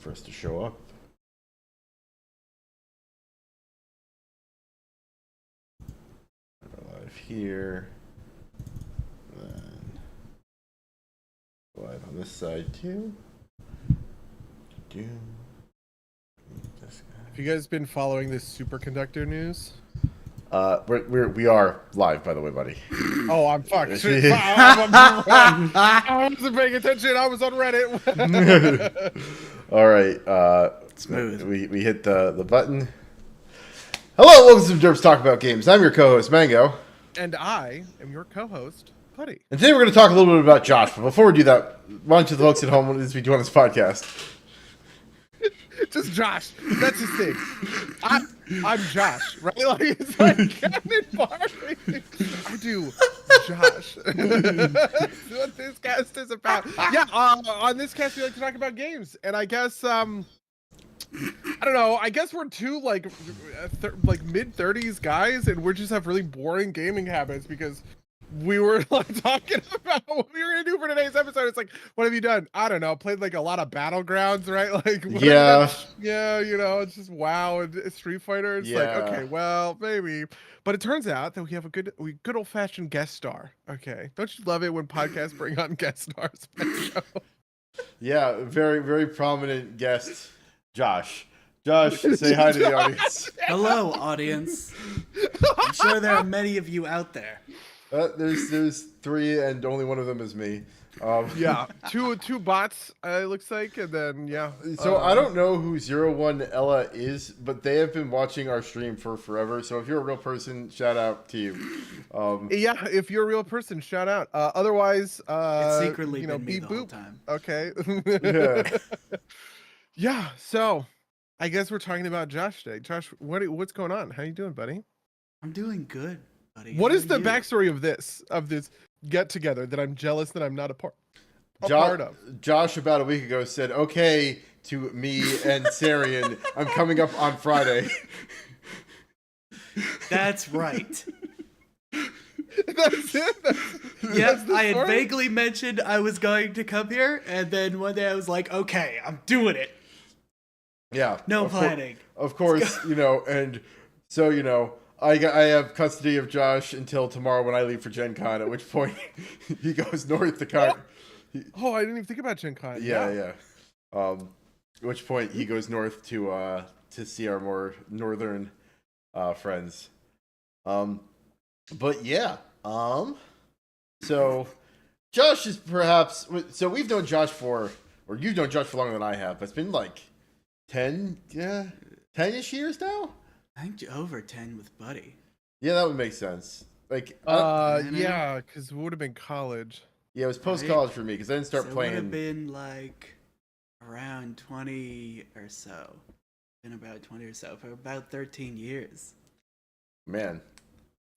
for us to show up. We're live here. Then live on this side too. Have you guys been following this superconductor news? We are live, by the way, buddy. Oh, I'm fucked. Shit, I wasn't paying attention. I was on Reddit. All right. Smooth. We hit the button. Hello, welcome to Derps Talk About Games. I'm your co-host, Mango. And I am your co-host, Buddy. And today we're going to talk a little bit about Josh. But before we do that, why don't you the folks at home, what it is we do on this podcast? Just Josh. That's his thing. I'm Josh, right? Like, it's like Captain Barkley. I do Josh. That's what this cast is about. Yeah, on this cast, we like to talk about games. And I guess, I don't know, I guess we're two, like mid-30s guys, and we just have really boring gaming habits because we were like talking about what we were gonna do for today's episode. It's like, what have you done? I don't know. Played like a lot of Battlegrounds, right? Like, yeah, you know, it's just WoW and Street Fighter. It's like, okay, well, maybe. But it turns out that we have a good old fashioned guest star. Okay, don't you love it when podcasts bring on guest stars? Yeah, very very prominent guest, Josh. Josh, say hi to the audience. Hello, audience. I'm sure there are many of you out there. There's three, and only one of them is me. Yeah, two bots. It looks like, and then yeah. So I don't know who 01 Ella is, but they have been watching our stream for forever. So if you're a real person, shout out to you. Yeah, if you're a real person, shout out. Otherwise, It's secretly you know, been me beep the whole boop. time. Okay. Yeah. Yeah. So, I guess we're talking about Josh today. Josh, what's going on? How you doing, buddy? I'm doing good, buddy. What How is are the you? backstory of this get together that I'm jealous that I'm not a part of? Josh about a week ago said, "Okay," to me and Sarian, "I'm coming up on Friday." That's right. That's it. Yep, the I had story? vaguely mentioned I was going to come here, and then one day I was like, okay, I'm doing it. Yeah. No planning. Of course, you know, and so, you know, I have custody of Josh until tomorrow when I leave for Gen Con, at which point he goes north to Con. Oh, I didn't even think about Gen Con. Yeah. At which point he goes north to see our more northern friends. But yeah. So Josh is perhaps, so we've known Josh or you've known Josh for longer than I have, but it's been like 10-ish years now? I think over 10 with Buddy. Yeah, that would make sense. Like, yeah, because it would have been college. yeah, it was post-college for me, because I didn't start It playing. would have been like around 20 or so. Been about 20 or so for about 13 years. Man.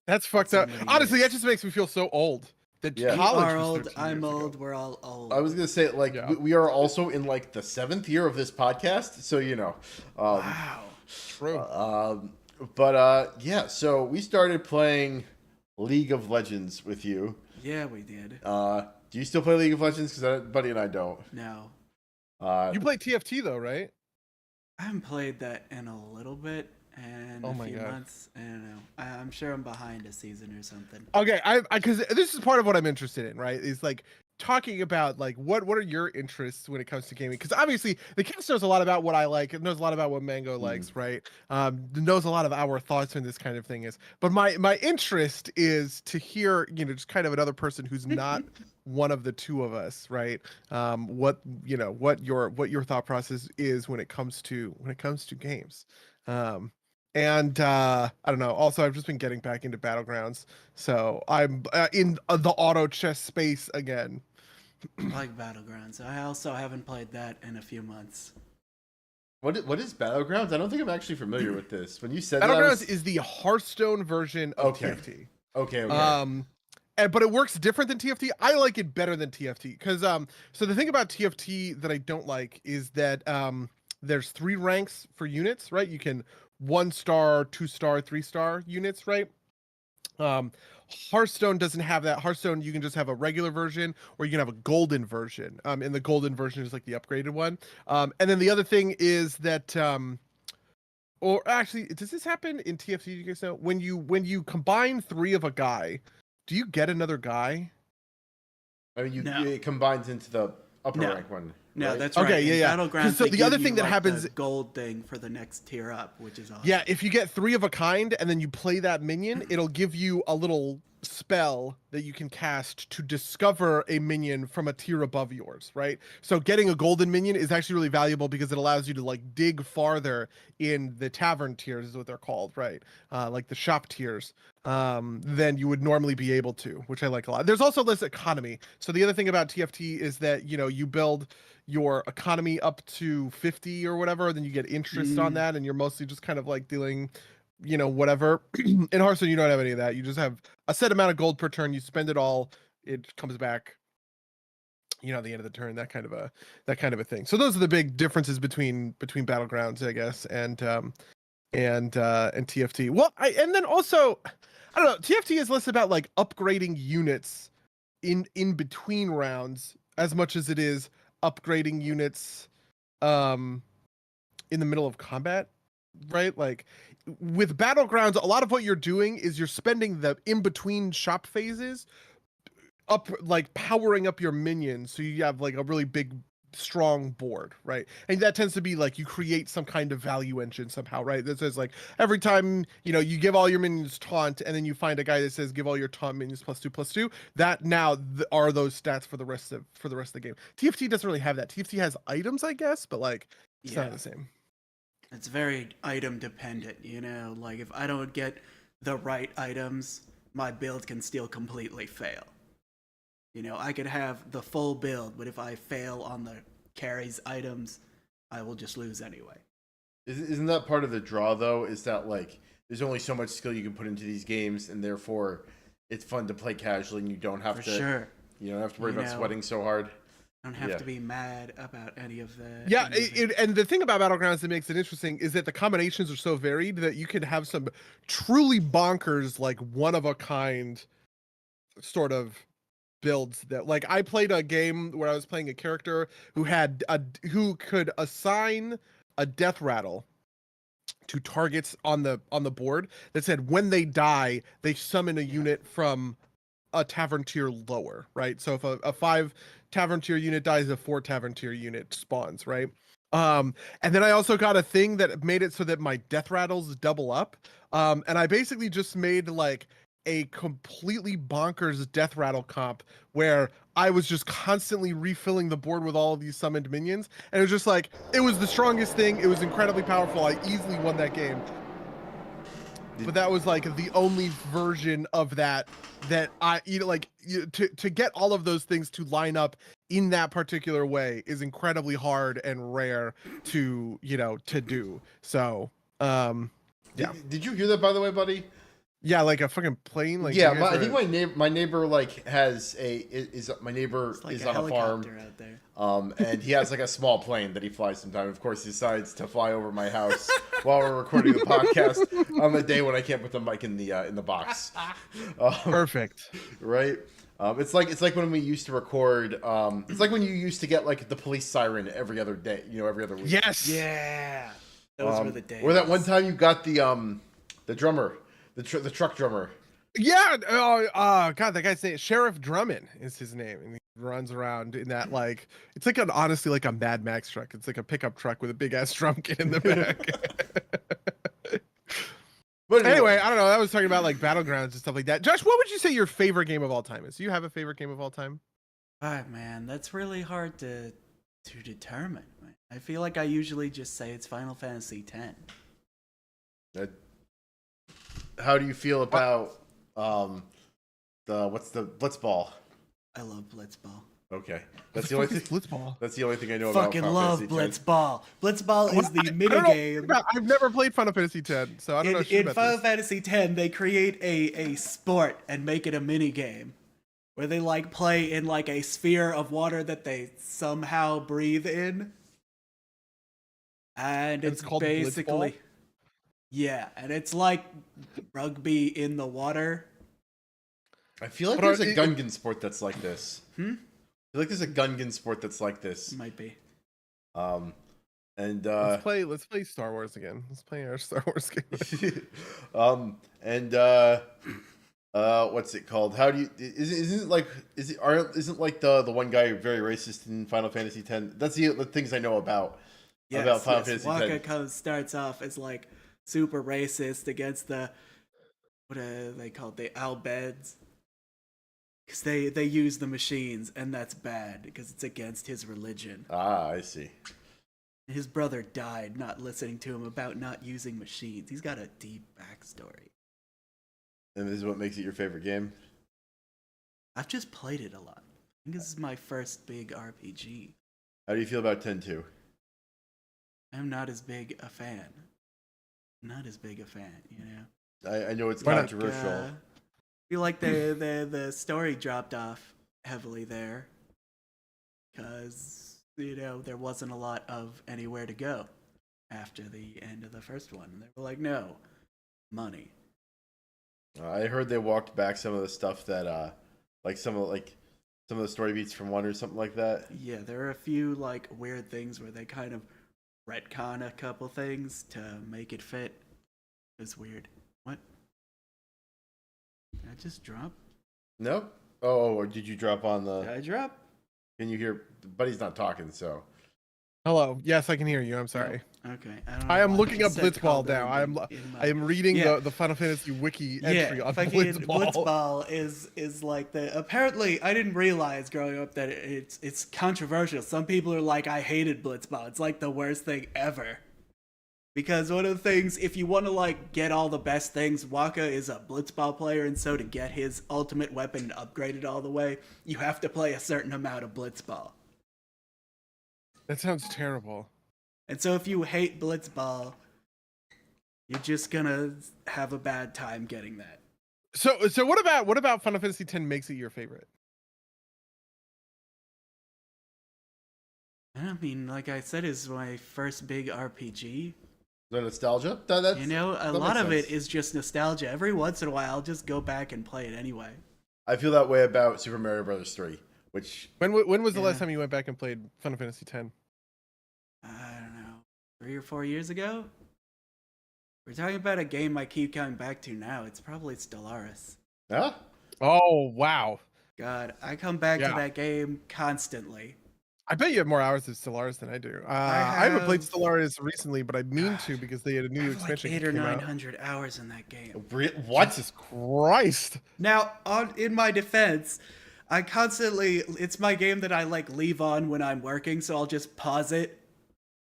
That's fucked up. So many Honestly, years. that just makes me feel so old. That Yeah. college You are was old, 13 I'm years ago. old, we're all old. I was going to say, like, Yeah. we are also in, like, the 7th year of this podcast, so, you know. Wow. True. Yeah, so we started playing League of Legends with you. Yeah, we did. Do you still play League of Legends? Because Buddy and I don't. No. You play TFT though, right? I haven't played that in a little bit, and Oh a my few God. months. I don't know. I'm sure I'm behind a season or something. Okay, because this is part of what I'm interested in, right? Is like talking about like what are your interests when it comes to gaming? Because obviously the cast knows a lot about what I like. It knows a lot about what Mango likes, right? Knows a lot of our thoughts when this kind of thing is. But my interest is to hear, you know, just kind of another person who's not one of the two of us, right? What your thought process is when it comes to games. And I don't know. Also, I've just been getting back into Battlegrounds, so I'm in the auto chess space again. I like Battlegrounds. I also haven't played that in a few months. What is Battlegrounds? I don't think I'm actually familiar with this. When you said Battlegrounds is the Hearthstone version of TFT. Okay. But it works different than TFT. I like it better than TFT because so the thing about TFT that I don't like is that there's 3 ranks for units, right? You can 1-star, 2-star, 3-star units, right? Um, Hearthstone doesn't have that. Hearthstone, you can just have a regular version, or you can have a golden version. And the golden version is like the upgraded one. And then the other thing is that, or actually, does this happen in TFT? Do you guys know when you combine 3 of a guy, do you get another guy? I mean, No. it combines into the upper No. rank one. No, right? that's Okay, right. In yeah. Battlegrounds, So they the give other you, thing that like, happens- the gold thing for the next tier up, which is awesome. Yeah, if you get 3 of a kind and then you play that minion, it'll give you a little spell that you can cast to discover a minion from a tier above yours, right? So getting a golden minion is actually really valuable because it allows you to like dig farther in the tavern tiers is what they're called, right? Like the shop tiers, than you would normally be able to, which I like a lot. There's also less economy. So the other thing about TFT is that, you know, you build your economy up to 50 or whatever, then you get interest on that, and you're mostly just kind of like dealing, you know, whatever. In Hearthstone, you don't have any of that. You just have a set amount of gold per turn. You spend it all, it comes back, you know, at the end of the turn. That kind of a thing. So those are the big differences between Battlegrounds, I guess, and TFT. Well, and then also, I don't know. TFT is less about like upgrading units in between rounds as much as it is upgrading units in the middle of combat, right? Like with Battlegrounds, a lot of what you're doing is you're spending the in between shop phases up, like powering up your minions so you have like a really big strong board, right? And that tends to be like you create some kind of value engine somehow, right? That says like every time, you know, you give all your minions taunt and then you find a guy that says give all your taunt minions +2/+2, that now are those stats for the rest of the game. TFT doesn't really have that. TFT has items, I guess, but like it's not the same. It's very item dependent, you know? Like, if I don't get the right items, my build can still completely fail. You know, I could have the full build, but if I fail on the carries items, I will just lose anyway. Isn't that part of the draw, though? Is that, like, there's only so much skill you can put into these games, and therefore it's fun to play casually, and you don't have to... Sure. You don't have to worry about sweating so hard. Don't have to be mad about any of that. Yeah, and the thing about Battlegrounds that makes it interesting is that the combinations are so varied that you could have some truly bonkers, like one-of-a-kind sort of builds that, like, I played a game where I was playing a character who could assign a death rattle to targets on the board that said when they die they summon a unit from a tavern tier lower, right? So if a 5 tavern tier unit dies, a 4 tavern tier unit spawns, right? And then I also got a thing that made it so that my death rattles double up. And I basically just made like a completely bonkers death rattle comp where I was just constantly refilling the board with all of these summoned minions. And it was just like, it was the strongest thing. It was incredibly powerful. I easily won that game. But that was like the only version of that I, you know, like to get all of those things to line up in that particular way is incredibly hard and rare to, you know, to do. So, yeah. Did you hear that, by the way, buddy? Yeah, like a fucking plane. Like yeah, I think my neighbor like has my neighbor like is a on a farm, out there. And he has like a small plane that he flies sometimes. Of course, he decides to fly over my house while we're recording the podcast on the day when I can't put the mic in the box. Perfect. Right. It's like when we used to record. It's like when you used to get like the police siren every other day. You know, every other week. Yes. Yeah. Those were the days. Or that one time you got the drummer. The truck drummer. Yeah. Oh, God, that guy's name, Sheriff Drummond is his name. And he runs around in that, like, it's like honestly like a Mad Max truck. It's like a pickup truck with a big ass drum kit in the back. But anyway, I don't know. I was talking about like Battlegrounds and stuff like that. Josh, what would you say your favorite game of all time is? Do you have a favorite game of all time? Man, that's really hard to determine. I feel like I usually just say it's Final Fantasy X. How do you feel about what's the Blitzball? I love Blitzball. Okay, that's the only thing. Blitzball. That's the only thing I know about. Fucking love Blitzball. Blitzball is the minigame. I've never played Final Fantasy X, so I don't know. In Final Fantasy X, they create a sport and make it a minigame where they like play in like a sphere of water that they somehow breathe in, and it's called basically Blitzball? yeah, and it's like rugby in the water, I feel like there's a Gungan sport that's like this. I feel like there's a Gungan sport that's like this. Might be. And let's play Star Wars again. Let's play our Star Wars game. What's it called? How do you isn't like isn't like the one guy very racist in Final Fantasy X? That's the things I know about Final Fantasy Waka starts off as like super racist against the what are they called? The Albeds. Because they use the machines, and that's bad because it's against his religion. Ah, I see. His brother died not listening to him about not using machines. He's got a deep backstory. And this is what makes it your favorite game? I've just played it a lot. I think this is my first big RPG. How do you feel about 10-2? I'm not as big a fan. Not as big a fan, you know? I know it's controversial. I feel like the story dropped off heavily there. Because, you know, there wasn't a lot of anywhere to go after the end of the first one. They were like, no, money. I heard they walked back some of the stuff that, like some of the story beats from 1 or something like that. Yeah, there are a few like weird things where they kind of retcon a couple things to make it fit. It's weird. What? Did I just drop? Nope. Oh, or did you drop on the? Did I drop? Can you hear? Buddy's not talking, so. Hello. Yes, I can hear you. I'm sorry. Okay. I am looking up Blitzball now. I am reading the Final Fantasy wiki entry on Blitzball. Blitzball is like the apparently I didn't realize growing up that it's controversial. Some people are like, I hated Blitzball. It's like the worst thing ever. Because one of the things, if you want to like get all the best things, Waka is a Blitzball player, and so to get his ultimate weapon and upgrade it all the way, you have to play a certain amount of Blitzball. That sounds terrible. And so if you hate Blitzball, you're just gonna have a bad time getting that. So what about Final Fantasy X makes it your favorite? I mean, like I said, it's my first big RPG. The nostalgia? You know, a lot of it is just nostalgia. Every once in a while, I'll just go back and play it anyway. I feel that way about Super Mario Bros. 3, which... When was the last time you went back and played Final Fantasy X? I don't know, 3 or 4 years ago? We're talking about a game I keep coming back to now. It's probably Stellaris. Huh? Oh, wow. God, I come back to that game constantly. I bet you have more hours of Stellaris than I do. I haven't played Stellaris recently, but I mean to because they had a new expansion. Like 800 or 900 hours in that game. What? Jesus Christ! Now, in my defense, I constantly it's my game that I like leave on when I'm working, so I'll just pause it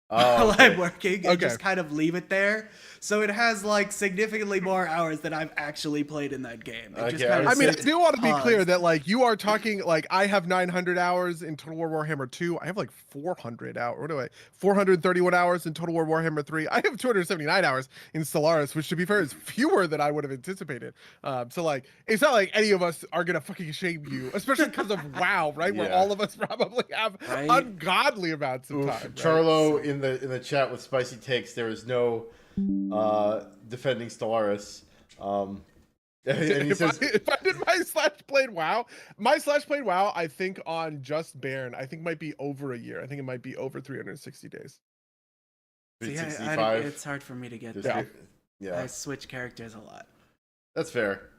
while I'm working and just kind of leave it there. So it has like significantly more hours than I've actually played in that game. It just kind of I mean, I do want to be clear that like you are talking like I have 900 hours in Total War Warhammer 2. I have like 400 hours. What do I? 431 hours in Total War Warhammer 3. I have 279 hours in Stellaris, which to be fair is fewer than I would have anticipated. So like it's not like any of us are gonna fucking shame you, especially because of WoW, right? Where all of us probably have ungodly amounts of time. Charlo in the chat with spicy takes. There is no defending Stellaris. And he says, if I did my /played WoW, I think on just Baron, I think might be over a year. I think it might be over 360 days. See, it's hard for me to get there. Yeah. I switch characters a lot. That's fair.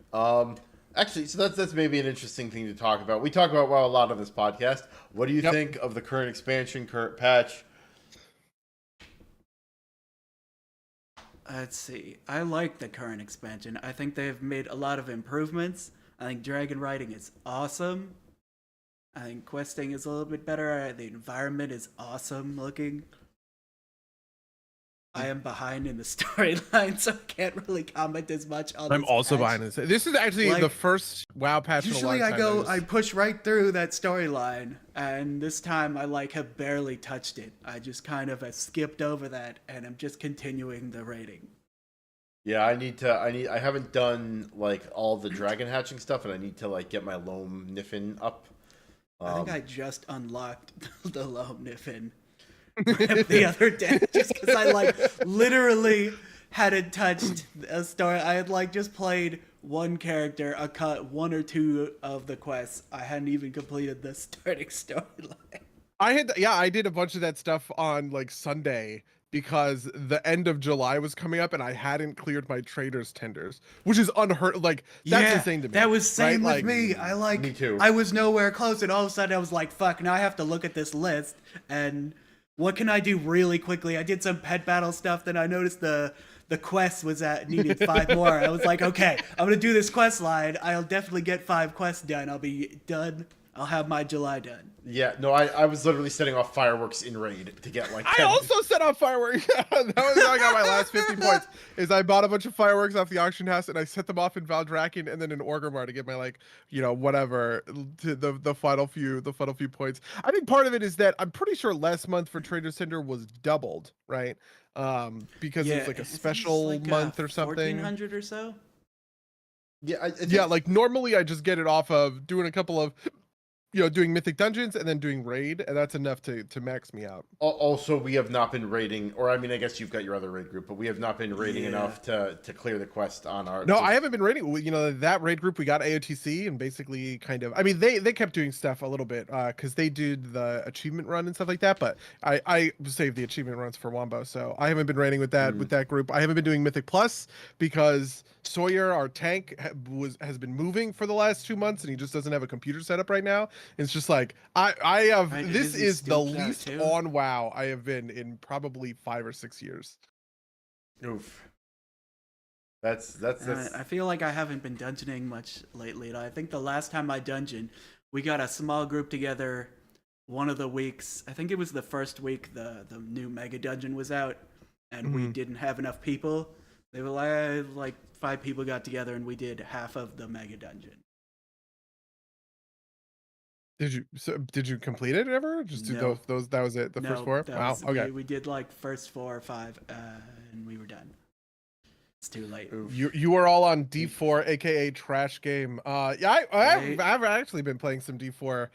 Actually, so that's maybe an interesting thing to talk about. We talk about WoW a lot on this podcast. What do you think of the current expansion, current patch? Let's see. I like the current expansion. I think they've made a lot of improvements. I think dragon riding is awesome. I think questing is a little bit better. The environment is awesome looking. I am behind in the storyline, so I can't really comment as much on this. I'm also behind this. This is actually the first WoW patch. Usually I push right through that storyline, and this time I have barely touched it. I just kind of have skipped over that, and I'm just continuing the raiding. Yeah, I haven't done like all the dragon hatching stuff, and I need to like get my Loam Niffin up. I think I just unlocked the Loam Niffin the other day, just because I literally hadn't touched a story. I had just played one character, I cut one or two of the quests. I hadn't even completed the starting storyline. I did a bunch of that stuff on like Sunday because the end of July was coming up and I hadn't cleared my trader's tenders, which is unheard. Like that's insane to me. That was same right? with like, me. Me too. I was nowhere close, and all of a sudden I was like, "Fuck!" Now I have to look at this list and what can I do really quickly? I did some pet battle stuff. Then I noticed the quest was at needed 5 more. I was like, okay, I'm gonna do this quest line. I'll definitely get 5 quests done. I'll be done. I'll have my July done. Yeah, no, I was literally setting off fireworks in Raid to get like 10. I also set off fireworks. That was how I got my last 50 points. Is I bought a bunch of fireworks off the auction house and I set them off in Valdrakken and then in Orgrimmar to get my like, whatever to the final few points. I think part of it is that I'm pretty sure last month for Trader's Tender was doubled, right? Because it's like a special like month or something. 1400 or so. Yeah, like normally I just get it off of doing a couple of doing mythic dungeons and then doing raid, and that's enough to max me out. Also, we have not been raiding, or I mean, I guess you've got your other raid group, but we have not been raiding enough to clear the quest on our. No, I haven't been raiding. That raid group we got AOTC and basically kind of. I mean, they kept doing stuff a little bit because they did the achievement run and stuff like that. But I saved the achievement runs for Wombo, so I haven't been raiding with that group. I haven't been doing Mythic Plus because Sawyer, our tank, has been moving for the last 2 months, and he just doesn't have a computer set up right now. It's just like I have. Right, this is the least on WoW I have been in probably 5 or 6 years. Oof. That's. I feel like I haven't been dungeoning much lately. I think the last time I dungeoned, we got a small group together. One of the weeks, I think it was the first week the new mega dungeon was out, and we didn't have enough people. They were like 5 people got together and we did half of the mega dungeon. Did you complete it ever? Just do those that was it, the first 4? Wow. Okay. We did like first 4 or 5 and we were done. It's too late. You are all on D4, aka trash game. I've actually been playing some D4.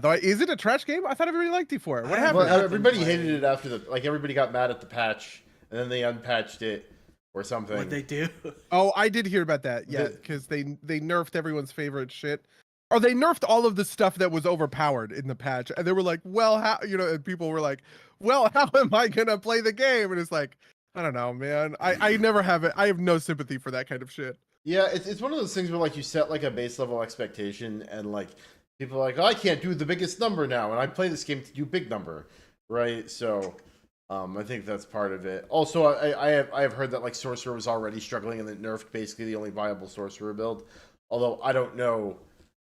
Though is it a trash game? I thought everybody liked D4. What happened? Well, everybody hated it after everybody got mad at the patch and then they unpatched it. Or something. What'd they do? Oh, I did hear about that. Yeah, because they nerfed everyone's favorite shit. Or they nerfed all of the stuff that was overpowered in the patch. And they were like, well, how, and people were like, well, how am I going to play the game? And it's like, I don't know, man. I never have it. I have no sympathy for that kind of shit. Yeah, it's one of those things where like you set like a base level expectation and like people are like, oh, I can't do the biggest number now. And I play this game to do big number, right? So... I think that's part of it. Also, I have heard that like Sorcerer was already struggling and that nerfed basically the only viable Sorcerer build. Although I don't know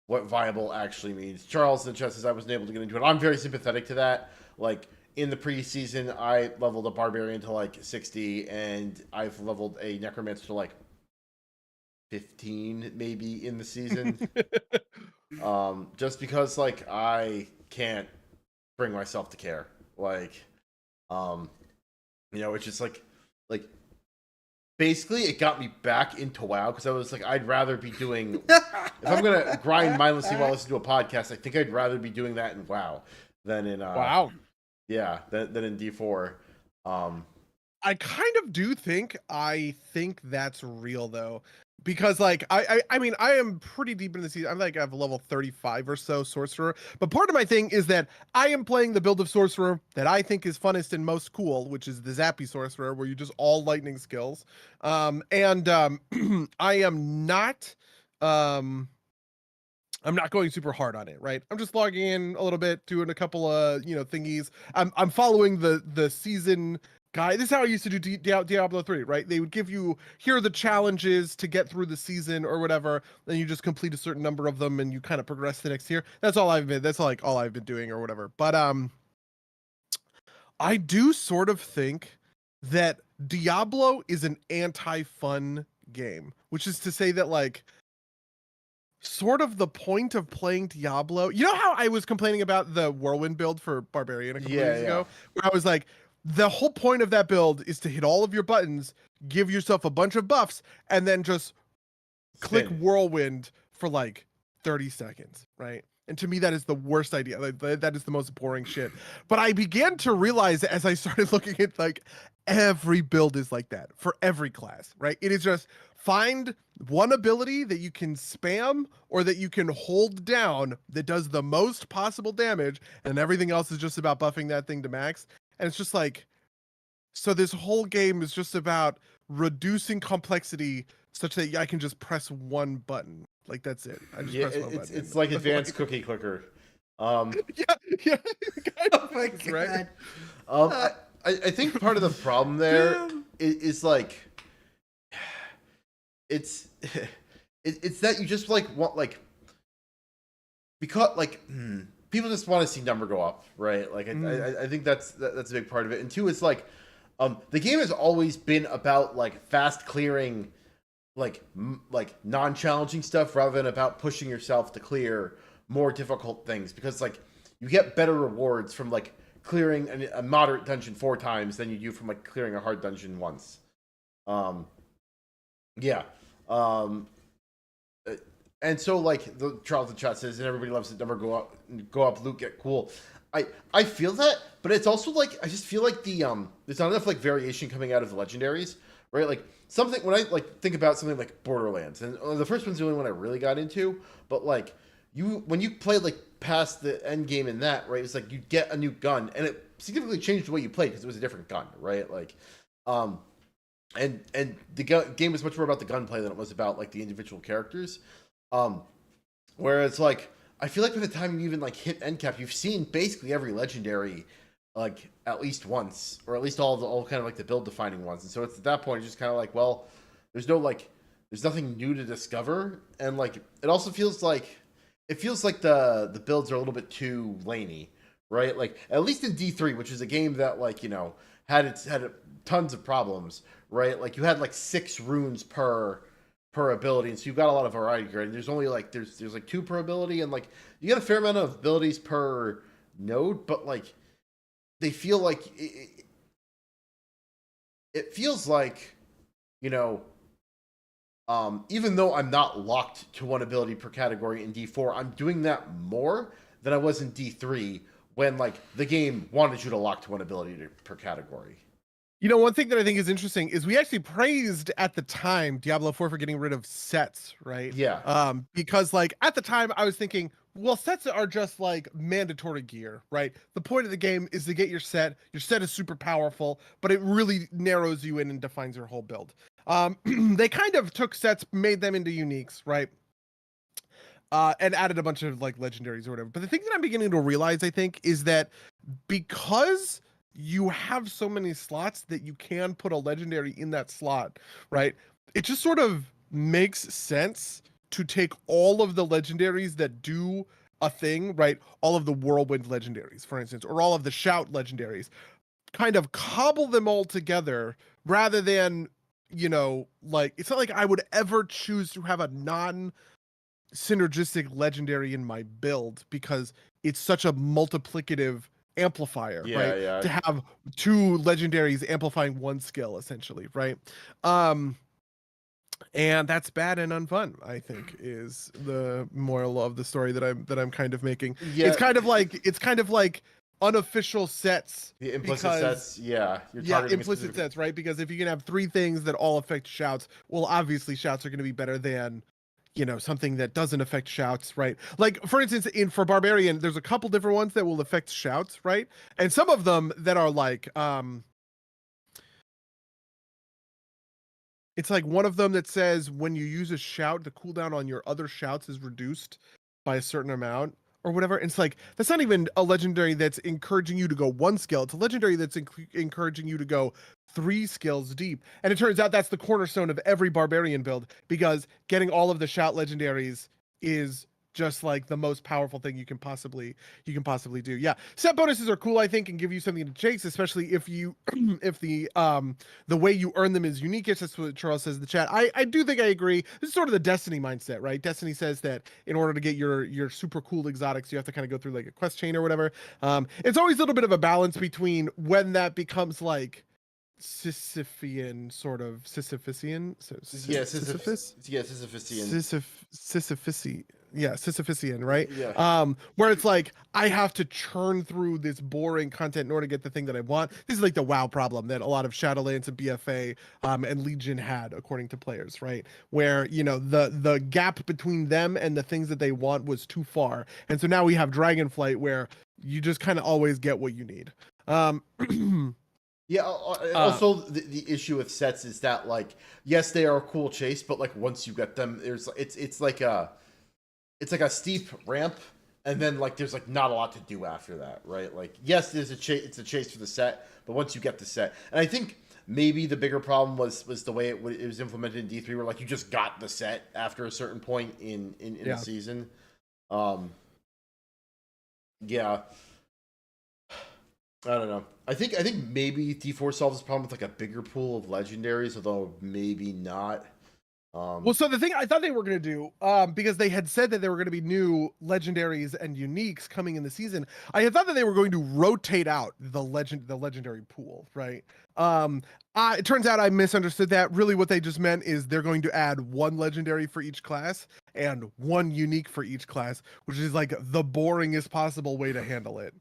what viable actually means. Charles in the chat says I wasn't able to get into it. I'm very sympathetic to that. Like in the preseason, I leveled a Barbarian to like 60, and I've leveled a Necromancer to like 15 maybe in the season. Just because like I can't bring myself to care. Like. It's just like basically it got me back into WoW because I was like, I'd rather be doing if I'm gonna grind mindlessly while listening to a podcast, I think I'd rather be doing that in WoW than in WoW. Yeah, than in D4. I kind of do think that's real though. Because like I mean I am pretty deep in the season. I have a level 35 or so Sorcerer. But part of my thing is that I am playing the build of Sorcerer that I think is funnest and most cool, which is the Zappy Sorcerer, where you just all lightning skills. I am not I'm not going super hard on it, right? I'm just logging in a little bit, doing a couple of thingies. I'm following the season guy. This is how I used to do Diablo 3, right? They would give you, here are the challenges to get through the season or whatever. Then you just complete a certain number of them and you kind of progress the next year. That's all I've been doing or whatever. But I do sort of think that Diablo is an anti-fun game, which is to say that like sort of the point of playing Diablo, you know how I was complaining about the Whirlwind build for Barbarian a couple days ago, where I was like, the whole point of that build is to hit all of your buttons, give yourself a bunch of buffs, and then just click Whirlwind for like 30 seconds, right? And to me, that is the worst idea. That is the most boring shit. But I began to realize as I started looking at like every build is like that for every class, right? It is just find one ability that you can spam or that you can hold down that does the most possible damage, and everything else is just about buffing that thing to max. And it's just like, so this whole game is just about reducing complexity such that I can just press one button. Like, that's it. I just Yeah, press one button. it's like advanced cookie clicker. Yeah, kind Oh of my is, right? god. I think part of the problem there is like it's it's that you just like want like because like people just want to see number go up, right? Like I think that's a big part of it. And two, it's like the game has always been about like fast clearing like non-challenging stuff rather than about pushing yourself to clear more difficult things, because like you get better rewards from like clearing a moderate dungeon 4 times than you do from like clearing a hard dungeon once. Yeah. And so like the Charles in chat says, and everybody loves it, number go up, loot get cool. I feel that, but it's also like I just feel like the there's not enough like variation coming out of the legendaries, right? Like something when I like think about something like Borderlands, and the first one's the only one I really got into, but like when you play like past the end game in that, right, it's like you get a new gun, and it significantly changed the way you played because it was a different gun, right? Like and the game was much more about the gunplay than it was about like the individual characters. Whereas like I feel like by the time you even like hit end cap, you've seen basically every legendary like at least once, or at least all kind of like the build defining ones. And so it's at that point it's just kind of like, well, there's nothing new to discover, and like it also feels like the builds are a little bit too laney, right? Like at least in D3, which is a game that like, you know, had tons of problems, right? Like you had like 6 runes per ability, and so you've got a lot of variety here. And there's only like there's like 2 per ability, and like you get a fair amount of abilities per node, but like they feel like it feels like, you know, even though I'm not locked to one ability per category in D4, I'm doing that more than I was in D3 when like the game wanted you to lock to one ability per category. You know, one thing that I think is interesting is we actually praised at the time Diablo 4 for getting rid of sets, right? Yeah. Because like at the time I was thinking, well, sets are just like mandatory gear, right? The point of the game is to get your set. Your set is super powerful, but it really narrows you in and defines your whole build. They kind of took sets, made them into uniques, right? And added a bunch of like legendaries or whatever. But the thing that I'm beginning to realize, I think, is that because you have so many slots that you can put a legendary in that slot, right? It just sort of makes sense to take all of the legendaries that do a thing, right? All of the whirlwind legendaries, for instance, or all of the shout legendaries, kind of cobble them all together rather than, you know, like it's not like I would ever choose to have a synergistic legendary in my build because it's such a multiplicative amplifier, right? Yeah. To have 2 legendaries amplifying one skill essentially, right? And that's bad and unfun, I think, is the moral of the story that I'm kind of making. Yeah. It's kind of like unofficial sets. The implicit sets, yeah. Implicit sets, right? Because if you can have 3 things that all affect shouts, well, obviously shouts are going to be better than, you know, something that doesn't affect shouts, right? Like for instance, for Barbarian, there's a couple different ones that will affect shouts, right? And some of them that are like it's like one of them that says when you use a shout, the cooldown on your other shouts is reduced by a certain amount or whatever. And it's like, that's not even a legendary that's encouraging you to go 1 skill. It's a legendary that's encouraging you to go 3 skills deep. And it turns out that's the cornerstone of every Barbarian build, because getting all of the shout legendaries is just like the most powerful thing you can possibly do. Yeah, set bonuses are cool, I think, and give you something to chase, especially if you if the way you earn them is unique. That's what Charles says in the chat. I do think I agree. This is sort of the Destiny mindset, right? Destiny says that in order to get your super cool exotics, you have to kind of go through like a quest chain or whatever. It's always a little bit of a balance between when that becomes like Sisyphean sort of Sisyphean. Sisyphus? Yeah, Sisyphusian. Sisyphusian, right? Yeah. Where it's like I have to churn through this boring content in order to get the thing that I want. This is like the WoW problem that a lot of Shadowlands and BFA and Legion had, according to players, right? Where the gap between them and the things that they want was too far, and so now we have Dragonflight, where you just kind of always get what you need. Yeah. Also, the issue with sets is that, like, yes, they are a cool chase, but like once you get them, it's like a steep ramp, and then like there's like not a lot to do after that, right? Like, yes, there's it's a chase for the set, but once you get the set, and I think maybe the bigger problem was the way it was implemented in D3, where like you just got the set after a certain point in the season. Yeah. I don't know. I think maybe D4 solves this problem with like a bigger pool of legendaries, although maybe not. Well, so the thing I thought they were going to do, because they had said that there were going to be new legendaries and uniques coming in the season, I had thought that they were going to rotate out the legendary pool, right? It turns out I misunderstood that. Really, what they just meant is they're going to add one legendary for each class and one unique for each class, which is like the boringest possible way to handle it.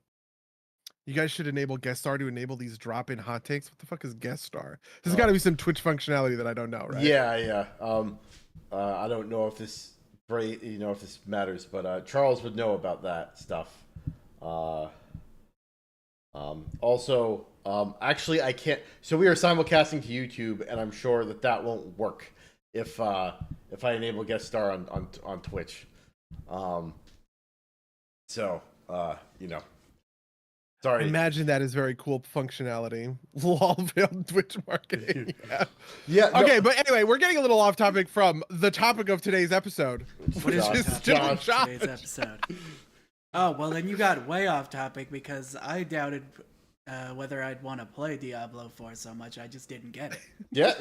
You guys should enable guest star to enable these drop-in hot takes. What the fuck is guest star? There's got to be some Twitch functionality that I don't know, right? Yeah. I don't know if this if this matters, but Charles would know about that stuff. Also, actually, I can't. So we are simulcasting to YouTube, and I'm sure that won't work if I enable guest star on Twitch. Sorry. Imagine that is very cool functionality. Lol, failed Twitch marketing. Yeah. Okay, No. but anyway, we're getting a little off topic from the topic of today's episode. What is Josh. today's episode? Oh, well, then you got way off topic because I doubted whether I'd want to play Diablo 4 so much. I just didn't get it. Yeah.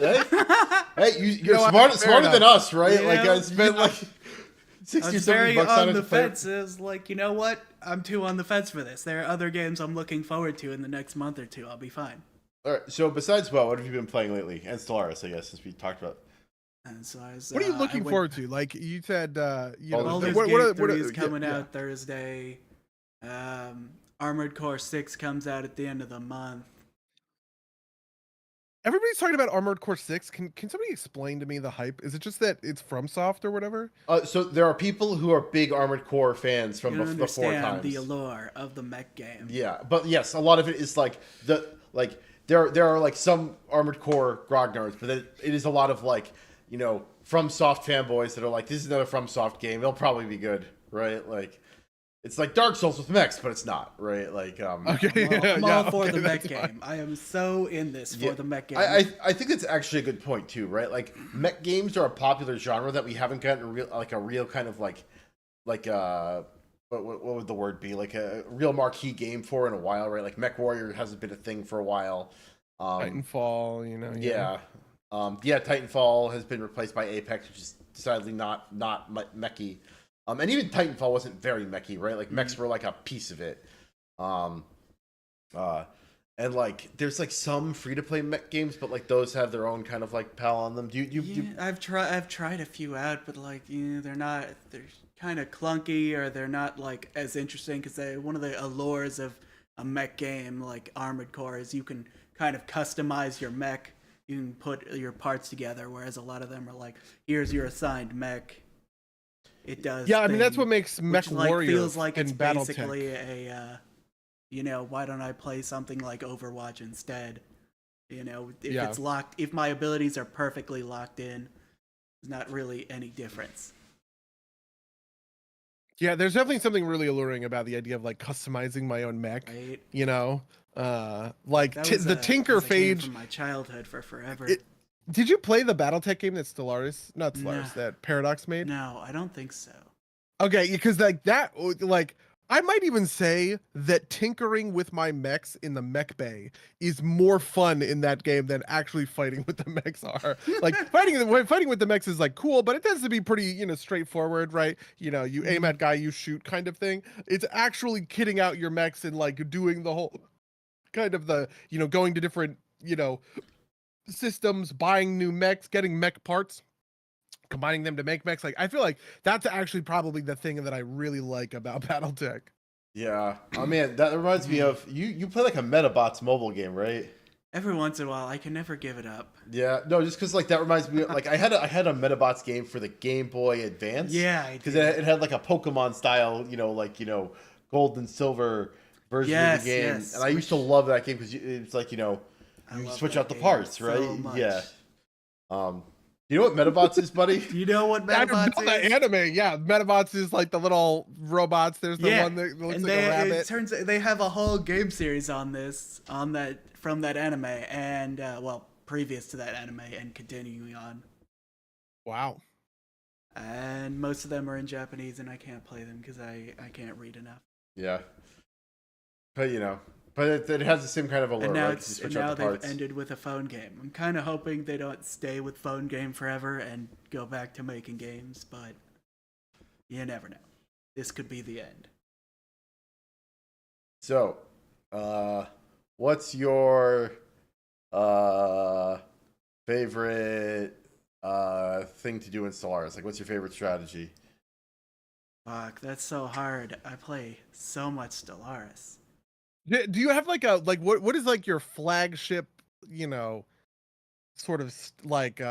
Hey, you're smarter than us, right? Yeah, like I spent like $60 I was or very $70 on the to play. fence. It was like, you know what? I'm too on the fence for this. There are other games I'm looking forward to in the next month or two. I'll be fine. All right. So besides WoW, what have you been playing lately? And Stellaris, I guess, since we talked about. And so What are you looking forward to? Like you said, Baldur's Gate 3 is coming out Thursday. Armored Core 6 comes out at the end of the month. Everybody's talking about Armored Core 6. Can somebody explain to me the hype? Is it just that it's FromSoft or whatever? So there are people who are big Armored Core fans from You don't before understand times. the allure of the mech game. Yeah, but yes, a lot of it is like there are like some Armored Core grognards, but it is a lot of like FromSoft fanboys that are like, this is another FromSoft game. It'll probably be good, right? Like. It's like Dark Souls with mechs, but it's not, right? Like, okay, I'm all for the mech game. I am so in this for the mech game. I think that's actually a good point too, right? Like, mech games are a popular genre that we haven't gotten a real kind of like what would the word be? Like a real marquee game for in a while, right? Like Mech Warrior hasn't been a thing for a while. Titanfall, Yeah. Titanfall has been replaced by Apex, which is decidedly not mechy. And even Titanfall wasn't very mechy, right? Like mechs were like a piece of it. And like there's like some free to play mech games, but like those have their own kind of like pal on them. I've tried a few out, but like they're kind of clunky, or they're not like as interesting, because one of the allures of a mech game like Armored Core is you can kind of customize your mech. You can put your parts together, whereas a lot of them are like, here's your assigned mech. It does. Yeah, I mean that's what makes Mech Warrior feels like it's and BattleTech. basically a why don't I play something like Overwatch instead? If it's locked, if my abilities are perfectly locked in, there's not really any difference. Yeah, there's definitely something really alluring about the idea of like customizing my own mech. Right? Like the Tinker phase from my childhood for forever. Did you play the BattleTech game that that Paradox made? No, I don't think so. Okay, because I might even say that tinkering with my mechs in the mech bay is more fun in that game than actually fighting with the mechs are. Like fighting with the mechs is like cool, but it tends to be pretty, straightforward, right? You aim at guy, you shoot kind of thing. It's actually kitting out your mechs and like doing the whole kind of the, going to different, systems, buying new mechs, getting mech parts. combining them to make mechs. Like, I feel like that's actually probably the thing that I really like about BattleTech. Yeah. Oh man, that reminds me of you play like a Metabots mobile game, right? Every once in a while, I can never give it up. Yeah. No, just because like that reminds me like I had a Metabots game for the Game Boy Advance. Yeah, because it had like a Pokemon style, gold and silver version of the game, Yes, and I used to love that game because it's like you love switch that out the game parts, so right? much. Yeah. You know what Metabots is, buddy? Do you know what I know Metabots the is? anime, yeah. Metabots is like the little robots. There's the one that looks and like a rabbit. It turns they have a whole game series from that anime, and previous to that anime and continuing on. Wow. And most of them are in Japanese, and I can't play them because I can't read enough. Yeah. But it has the same kind of allure, And now, right? 'Cause you switch out the they've parts. ended with a phone game. I'm kind of hoping they don't stay with phone game forever and go back to making games, but you never know. This could be the end. So, what's your favorite thing to do in Stellaris? Like, what's your favorite strategy? Fuck, that's so hard. I play so much Stellaris. Do you have what is like your flagship, sort of like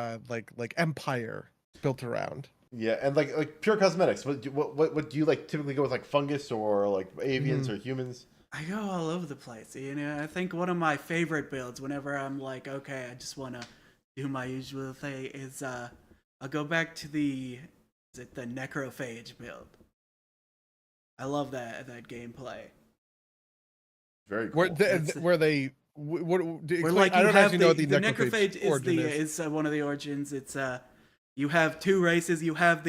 empire built around? Yeah, and like pure cosmetics. What do you like typically go with, like fungus or like avians or humans? I go all over the place. I think one of my favorite builds whenever I'm like, okay, I just want to do my usual thing is I'll go back to the necrophage build. I love that gameplay. Very cool. Where they I don't actually know what the necrophage origin is one of the origins. It's you have two races. You have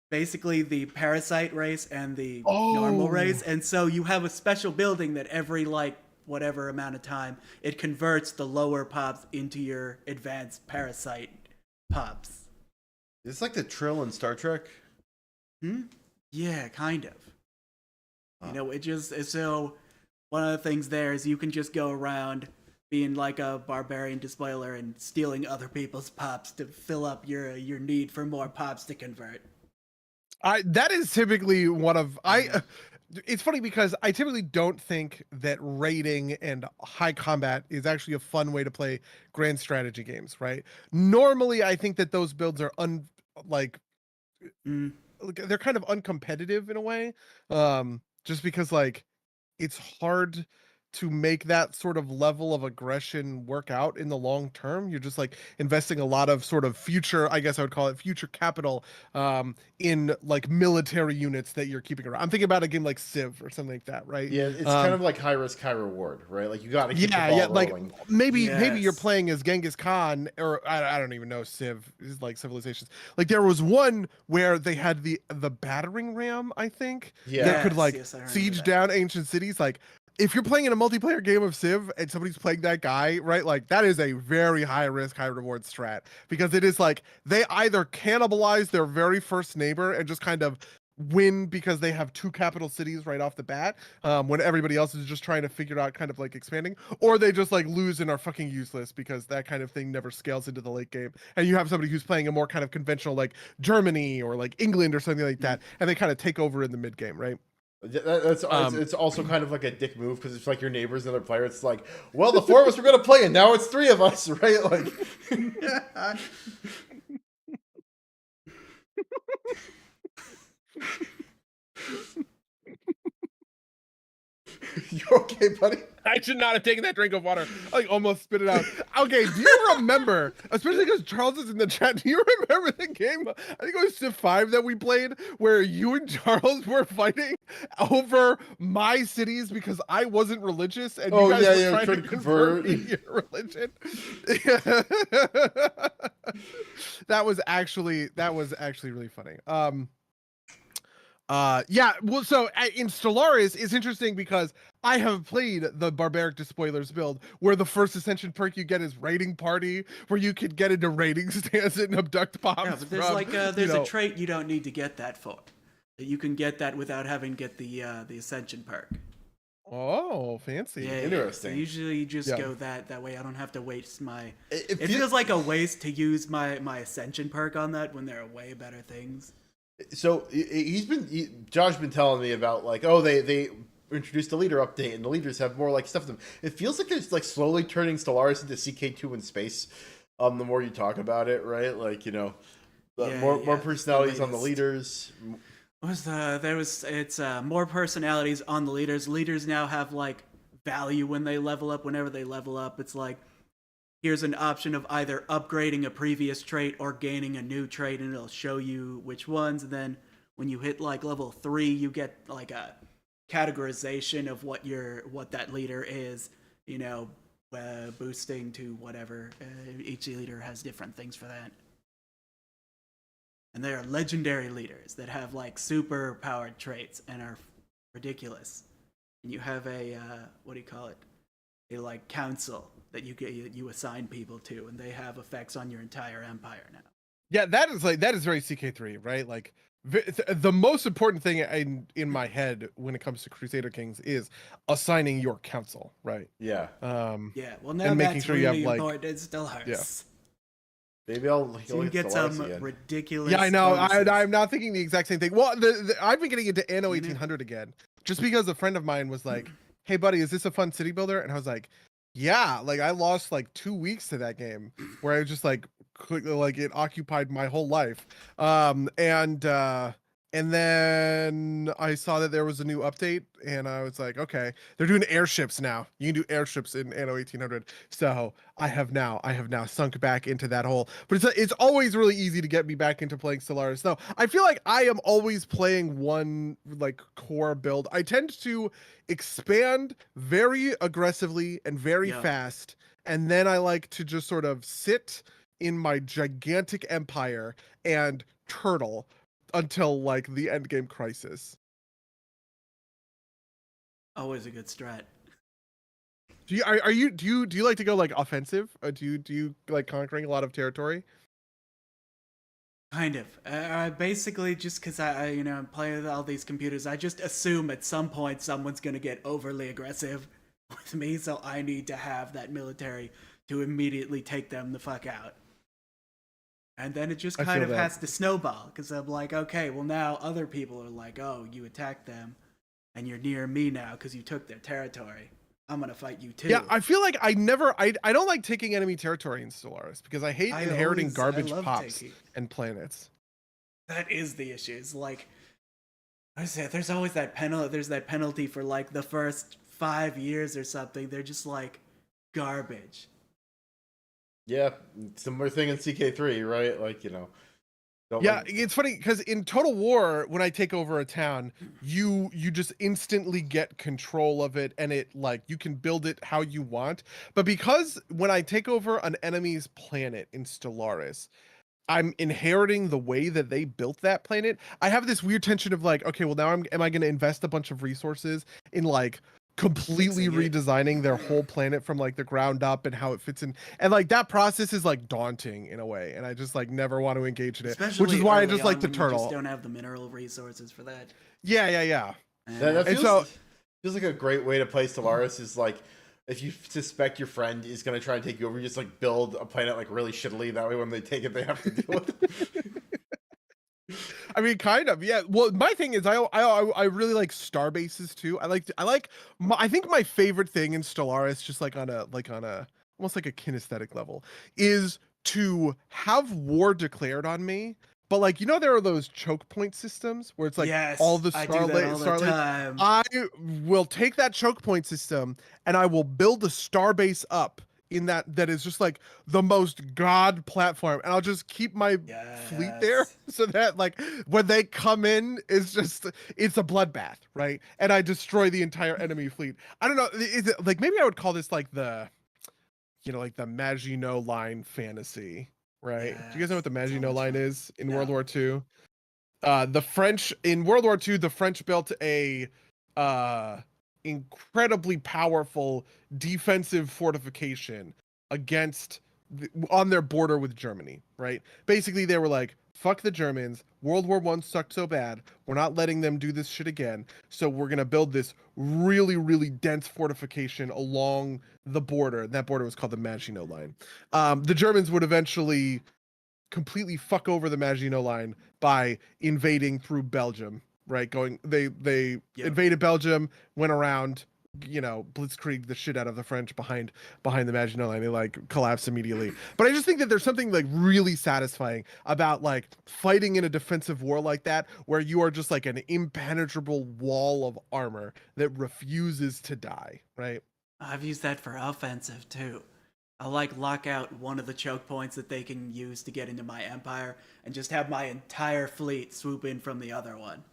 basically the parasite race and the normal race, and so you have a special building that every whatever amount of time it converts the lower pops into your advanced parasite pops. It's like the Trill in Star Trek. Yeah, kind of. It's so one of the things there is you can just go around being like a barbarian despoiler and stealing other people's pops to fill up your need for more pops to convert. That is typically one of it's funny because I typically don't think that raiding and high combat is actually a fun way to play grand strategy games, right? Normally I think that those builds are they're kind of uncompetitive in a way. Just because it's hard to make that sort of level of aggression work out in the long term. You're just investing a lot of sort of future, I guess I would call it future capital, in military units that you're keeping around. I'm thinking about a game like Civ or something like that, right? Yeah, it's kind of like high risk, high reward, right? Like you got to keep the ball rolling. Maybe you're playing as Genghis Khan, or I don't even know Civ is like civilizations. Like there was one where they had the battering ram, I think, that could siege down ancient cities. If you're playing in a multiplayer game of Civ and somebody's playing that guy, right? That is a very high risk, high reward strat, because it is they either cannibalize their very first neighbor and just kind of win because they have two capital cities right off the bat, when everybody else is just trying to figure out kind of expanding, or they just lose and are fucking useless because that kind of thing never scales into the late game. And you have somebody who's playing a more kind of conventional Germany or England or something like that, and they kind of take over in the mid game, right? It's also kind of like a dick move because it's your neighbor's another player. It's well, the four of us were gonna play, and now it's three of us, right? You okay, buddy? I should not have taken that drink of water. I almost spit it out. Okay, do you remember, especially because Charles is in the chat, do you remember the game, I think it was Civ 5 that we played, where you and Charles were fighting over my cities because I wasn't religious and you guys were trying to convert me your religion? That was actually really funny. So in Stellaris, it's interesting because I have played the Barbaric Despoilers build where the first ascension perk you get is raiding party, where you could get into raiding stands and abduct bombs. Yeah, but there's a trait you don't need to get that for. You can get that without having to get the ascension perk. Oh, fancy. Yeah, yeah. So Interesting. usually you just Yeah. go that way. I don't have to waste my. It It feels like a waste to use my ascension perk on that when there are way better things. So Josh's been telling me about like, oh, they introduced the leader update and the leaders have more like stuff to them. It feels like it's like slowly turning Stellaris into CK2 in space. The more you talk about it, right? Like, you know, Yeah, more yeah, it's the personalities on the latest. leaders. It's more personalities on the leaders. Leaders now have like value when they level up. Whenever they level up, it's like here's an option of either upgrading a previous trait or gaining a new trait, and it'll show you which ones. And then when you hit like level 3, you get like a categorization of what that leader is. You know, boosting to whatever. Each leader has different things for that. And they are legendary leaders that have like super powered traits and are ridiculous. And you have a what do you call it? A like council that you assign people to, and they have effects on your entire empire now. Yeah, that is very CK3, right? Like the most important thing in my head when it comes to Crusader Kings is assigning your council, right? Yeah. Yeah, well now And making that's sure you have, really like- important. It still hurts. Maybe I'll So you look at get Stellaris some again. ridiculous. Yeah, I know. bonuses. I'm not thinking the exact same thing. Well, I've been getting into Anno 1800 again, just because a friend of mine was like, "Hey, buddy, is this a fun city builder?" And I was like, "Yeah." Like I lost like 2 weeks to that game, where I was just like, like it occupied my whole life. And then I saw that there was a new update, and I was like, okay, they're doing airships now. You can do airships in Anno 1800. So I have now sunk back into that hole. But it's always really easy to get me back into playing Stellaris. So I feel like I am always playing one like core build. I tend to expand very aggressively and very Yeah. fast, and then I like to just sort of sit in my gigantic empire and turtle until like the end game crisis. Always a good strat. Do you like to go like offensive? Do you like conquering a lot of territory? Kind of. Basically, just because I'm playing with all these computers, I just assume at some point someone's going to get overly aggressive with me, so I need to have that military to immediately take them the fuck out. And then it just I kind feel of that. has to snowball, because I'm like, okay, well now other people are like, oh, you attacked them, and you're near me now because you took their territory. I'm going to fight you too. Yeah, I feel like I don't like taking enemy territory in Stellaris because I hate inheriting garbage I love pops taking. and planets. That is the issue. It's like I said, there's always that penalty. There's that penalty for like the first 5 years or something. They're just like garbage. Yeah, similar thing in CK3, right? Like, you know. Yeah, it's funny because in Total War, when I take over a town, you just instantly get control of it, and it like you can build it how you want. But because when I take over an enemy's planet in Stellaris, I'm inheriting the way that they built that planet. I have this weird tension of like, okay, well now am I going to invest a bunch of resources in like completely Fixing it. redesigning their whole planet from like the ground up and how it fits in, and like that process is like daunting in a way, and I just like never want to engage in it, Especially which is why I early just like on to when you turtle. just don't have the mineral resources for that. Yeah. That And feels like a great way to play Stellaris is like if you suspect your friend is going to try and take you over, you just like build a planet like really shittily. That way when they take it, they have to deal with it. I mean, kind of, yeah. Well, my thing is, I really like star bases too. I think my favorite thing in Stellaris, just like on a almost like a kinesthetic level, is to have war declared on me. But like, you know, there are those choke point systems where it's like Yes, all the I do that all the time. I will take that choke point system and I will build a star base up in that is just like the most god platform, and I'll just keep my fleet there Yes. so that like when they come in it's a bloodbath, right? And I destroy the entire enemy fleet. I don't know, is it like, maybe I would call this like the, you know, like the Maginot Line fantasy, right? Do you guys know what the Yes, so Maginot much Line fun. is in No. World War II? The French in World War II, the French built a incredibly powerful defensive fortification against on their border with Germany, right? Basically, they were like, fuck the Germans. World War I sucked so bad. We're not letting them do this shit again. So we're going to build this really, really dense fortification along the border. That border was called the Maginot Line. The Germans would eventually completely fuck over the Maginot Line by invading through Belgium, right? They Yep. invaded Belgium, went around, blitzkrieg the shit out of the French behind the Maginot Line. They like collapsed immediately. But I just think that there's something like really satisfying about like fighting in a defensive war like that, where you are just like an impenetrable wall of armor that refuses to die, right? I've used that for offensive too. I like lock out one of the choke points that they can use to get into my empire and just have my entire fleet swoop in from the other one.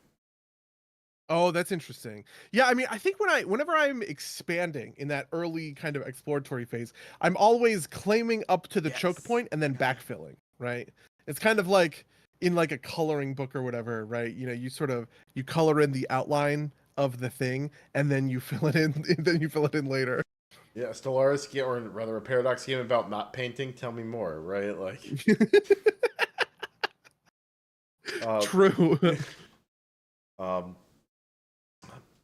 Oh, that's interesting. Yeah, I mean, I think whenever I'm expanding in that early kind of exploratory phase, I'm always claiming up to the choke Yes. point and then backfilling, right? It's kind of like in like a coloring book or whatever, right? You color in the outline of the thing and then you fill it in then you fill it in later. Yeah, Stellaris game, or rather a Paradox game about map painting. Tell me more, right? Like, True. um,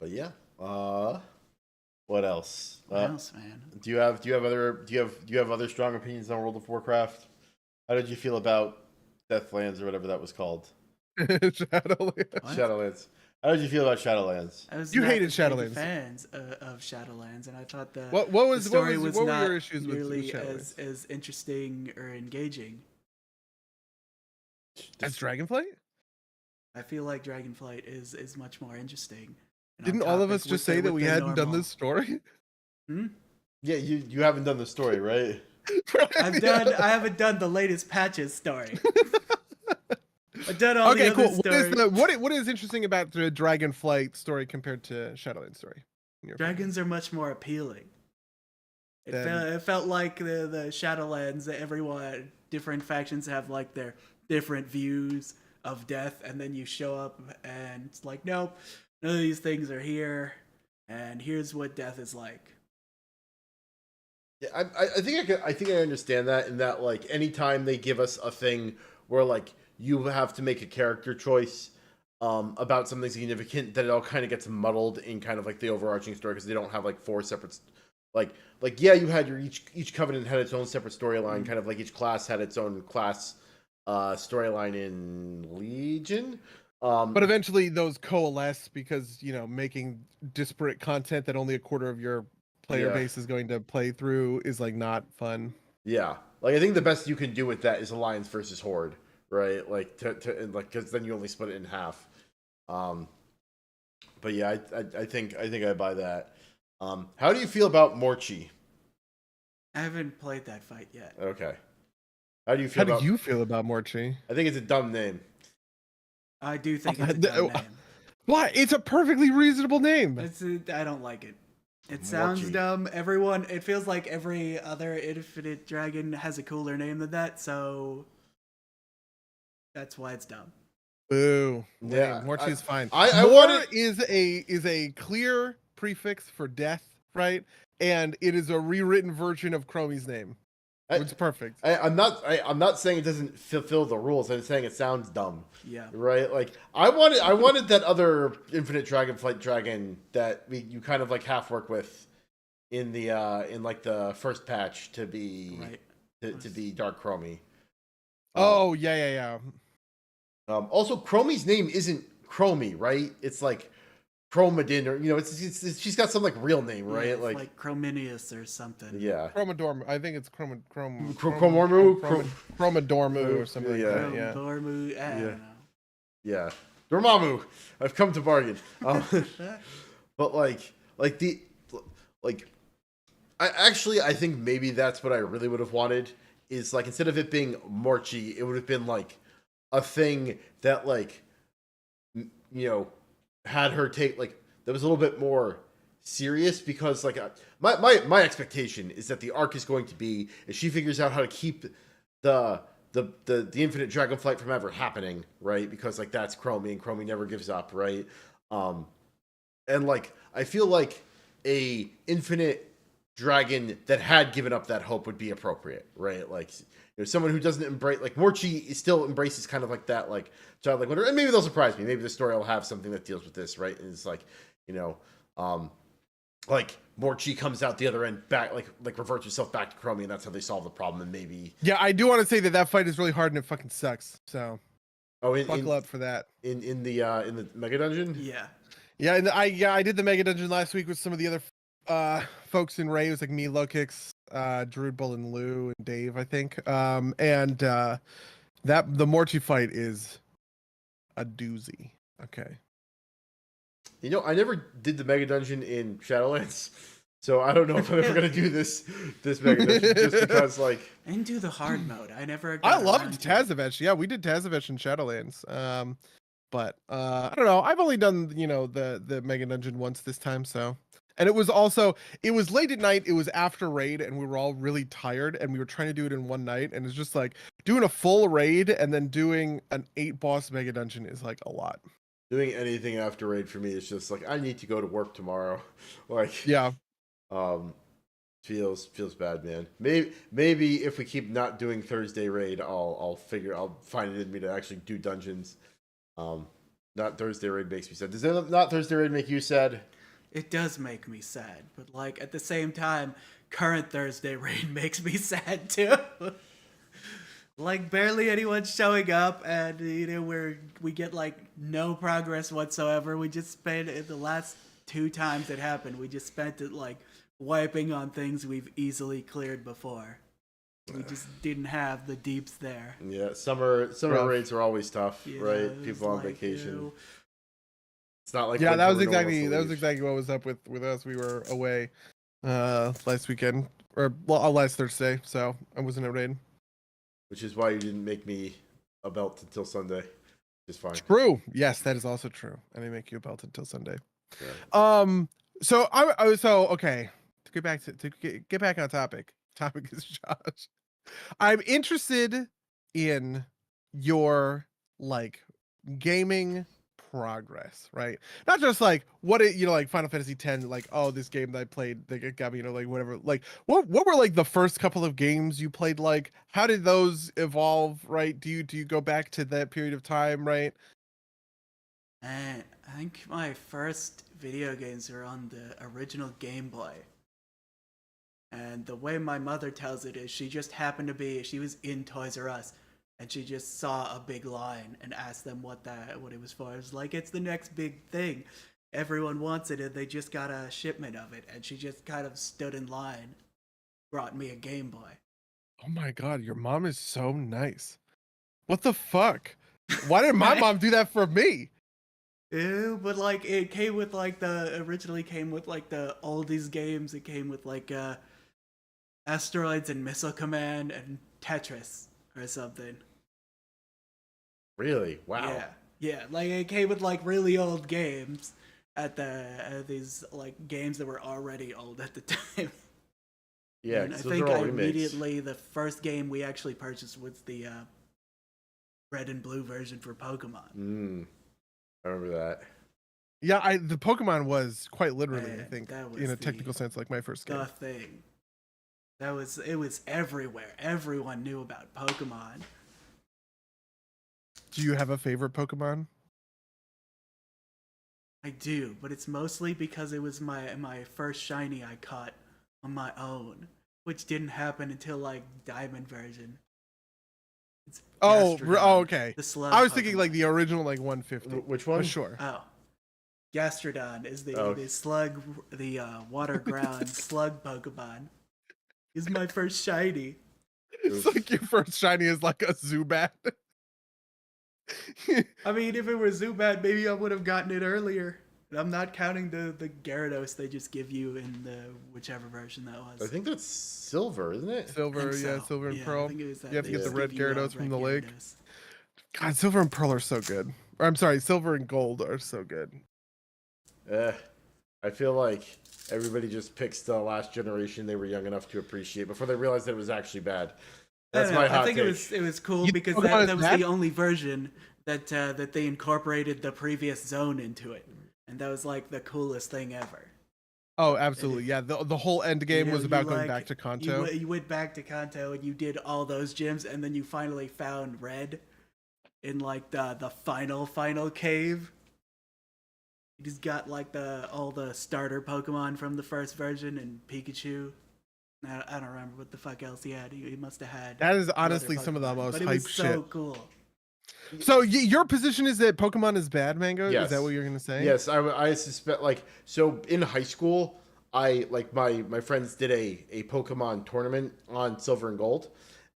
but yeah. What else? What else, man? Do you have other strong opinions on World of Warcraft? How did you feel about Deathlands or whatever that was called? Shadowlands. What? Shadowlands. How did you feel about Shadowlands? I was You not hated the big Shadowlands. fans of Shadowlands, and I thought the What the was story what was were not your issues with nearly Shadowlands? as interesting or engaging. As Dragonflight? I feel like Dragonflight is much more interesting. and on Didn't all of topic us with just say that with we the hadn't done normal. this story? Yeah, you haven't done the story, right? I haven't done the latest patches story. I've done all Okay, the cool. other stories. What is interesting about the Dragonflight story compared to Shadowlands story? in your opinion? Dragons are much more appealing. Then- It felt like the Shadowlands. Everyone, different factions have like their different views of death, and then you show up and it's like, nope, none of these things are here, and here's what death is like. Yeah, I think I understand that. In that, like, anytime they give us a thing where like you have to make a character choice about something significant, that it all kind of gets muddled in kind of like the overarching story because they don't have like four separate like yeah, you had your each covenant had its own separate storyline, kind of like each class had its own class storyline in Legion. But eventually those coalesce because, making disparate content that only a quarter of your player Yeah. base is going to play through is like not fun. Yeah, like I think the best you can do with that is Alliance versus Horde, right? Like because then you only split it in half. But yeah, I think I buy that. How do you feel about Morchi? I haven't played that fight yet. Okay. How do you feel How about? do you feel about Morchi? I think it's a dumb name. I do think it's a dumb name. Why? It's a perfectly reasonable name. I don't like it. It sounds Morchi. dumb. It feels like every other Infinite Dragon has a cooler name than that, so that's why it's dumb. Boo. Yeah, Morchi is fine. I Mor wanted- is a clear prefix for death, right? And it is a rewritten version of Chromie's name. It's perfect. I'm not saying it doesn't fulfill the rules. I'm saying it sounds dumb. Yeah. Right. Like I wanted that other Infinite Dragonflight dragon that you kind of like half work with in the in like the first patch to be Right. to be Dark Chromie. Oh, yeah. Also, Chromie's name isn't Chromie, right? It's like Chromadin, or it's she's got some like real name, right? Yeah, it's like Chrominius or something. yeah, Chromodorm. I think it's Chromormu? Chromadormu or something Yeah. like that. Yeah. Dormu, I don't know. yeah. Dormammu, I've come to bargain. But I think maybe that's what I really would have wanted, is like instead of it being Morchi, it would have been like a thing that like had her take like that was a little bit more serious, because like my expectation is that the arc is going to be if she figures out how to keep the Infinite Dragonflight from ever happening, right? Because like that's Chromie, and Chromie never gives up, right? And like I feel like a Infinite dragon that had given up that hope would be appropriate, right? Like, someone who doesn't embrace, like Morchi still embraces kind of like that, like childlike wonder, and maybe they'll surprise me. Maybe the story will have something that deals with this, right? And it's like, like Morchi comes out the other end back, like reverts herself back to Chromie, and that's how they solve the problem. And maybe, yeah, I do want to say that fight is really hard and it fucking sucks. So, buckle up for that. In the mega dungeon. Yeah, and I did the mega dungeon last week with some of the other folks in Ray. It was like me, Lokix, Druid Bull, and Lou, and Dave, I think. And the Morchi fight is a doozy. Okay. I never did the mega dungeon in Shadowlands, so I don't know if I'm ever gonna do this mega dungeon just because, like, I didn't do the hard mode. I never. I loved Tazavech. Yeah, we did Tazavech in Shadowlands. But I don't know. I've only done the mega dungeon once this time, so. And it was late at night. It was after raid, and we were all really tired, and we were trying to do it in one night, and it's just like doing a full raid and then doing an 8-boss mega dungeon is like a lot. Doing anything after raid for me is just like, I need to go to work tomorrow. Like, yeah, feels bad, man. Maybe if we keep not doing Thursday raid, I'll find it in me to actually do dungeons. Not Thursday raid makes me sad. Does not Thursday raid make you sad? It does make me sad, but like at the same time, current Thursday raid makes me sad too. Like barely anyone showing up, and we get like no progress whatsoever. We just spent it the last 2 times it happened. We just spent it like wiping on things we've easily cleared before. We just didn't have the deeps there. Yeah, summer raids are always tough, right? People on vacation. It's not like that was exactly what was up with us. We were away last weekend or last Thursday, so I wasn't at raid. Which is why you didn't make me a belt until Sunday. It's fine. True. Yes, that is also true. I didn't make you a belt until Sunday. Yeah. So okay. To get back on topic. Topic is Josh. I'm interested in your like gaming progress, right? Not just like what it, like Final Fantasy X, like, oh, this game that I played that got me, like whatever. Like what were like the first couple of games you played? Like how did those evolve, right? Do you go back to that period of time, right? I think my first video games were on the original Game Boy. And the way my mother tells it is she just happened to be, she was in Toys R Us and she just saw a big line and asked them what it was for. It was like, it's the next big thing. Everyone wants it and they just got a shipment of it. And she just kind of stood in line, brought me a Game Boy. Oh my God, your mom is so nice. What the fuck? Why didn't my mom do that for me? Ew, but like it came with like originally came with like the oldies games. It came with like Asteroids and Missile Command and Tetris or something. Really? Wow. Yeah. Like it came with like really old games at these like games that were already old at the time. Yeah, and I think immediately the first game we actually purchased was the red and blue version for Pokemon. I remember that. Yeah, the Pokemon was quite literally, I think, in a technical sense, like my first game. The thing. It was everywhere. Everyone knew about Pokemon. Do you have a favorite Pokemon? I do, but it's mostly because it was my first shiny I caught on my own, which didn't happen until like Diamond version. Okay. The slug I was Pokemon. Thinking like the original like 150. Which one? Sure. Oh. Gastrodon is the slug, the water ground slug Pokemon. Is my first shiny. It's like your first shiny is like a Zubat. I mean, if it were Zubat, maybe I would have gotten it earlier. I'm not counting the Gyarados they just give you in the whichever version that was. I think that's Silver, isn't it? Silver, so. Silver and Pearl. You have to get the red give you, Gyarados from the lake. Gyarados. God, Silver and Pearl are so good. Or I'm sorry, Silver and Gold are so good. I feel like everybody just picks the last generation they were young enough to appreciate before they realized that it was actually bad. That's my hot take. I think it was cool because that was the only version that they incorporated the previous zone into it, and that was like the coolest thing ever. Oh, absolutely. Yeah, the whole end game was about going back to Kanto. You went back to Kanto and you did all those gyms, and then you finally found Red in like the final cave. You just got like all the starter Pokemon from the first version and Pikachu. I don't remember what the fuck else he had. He must have had. That is honestly some of the most but it hype was so shit. cool. So your position is that Pokemon is bad, Mango? Yes. Is that what you're gonna say? Yes, I suspect like so in high school, I like my friends did a Pokemon tournament on Silver and Gold,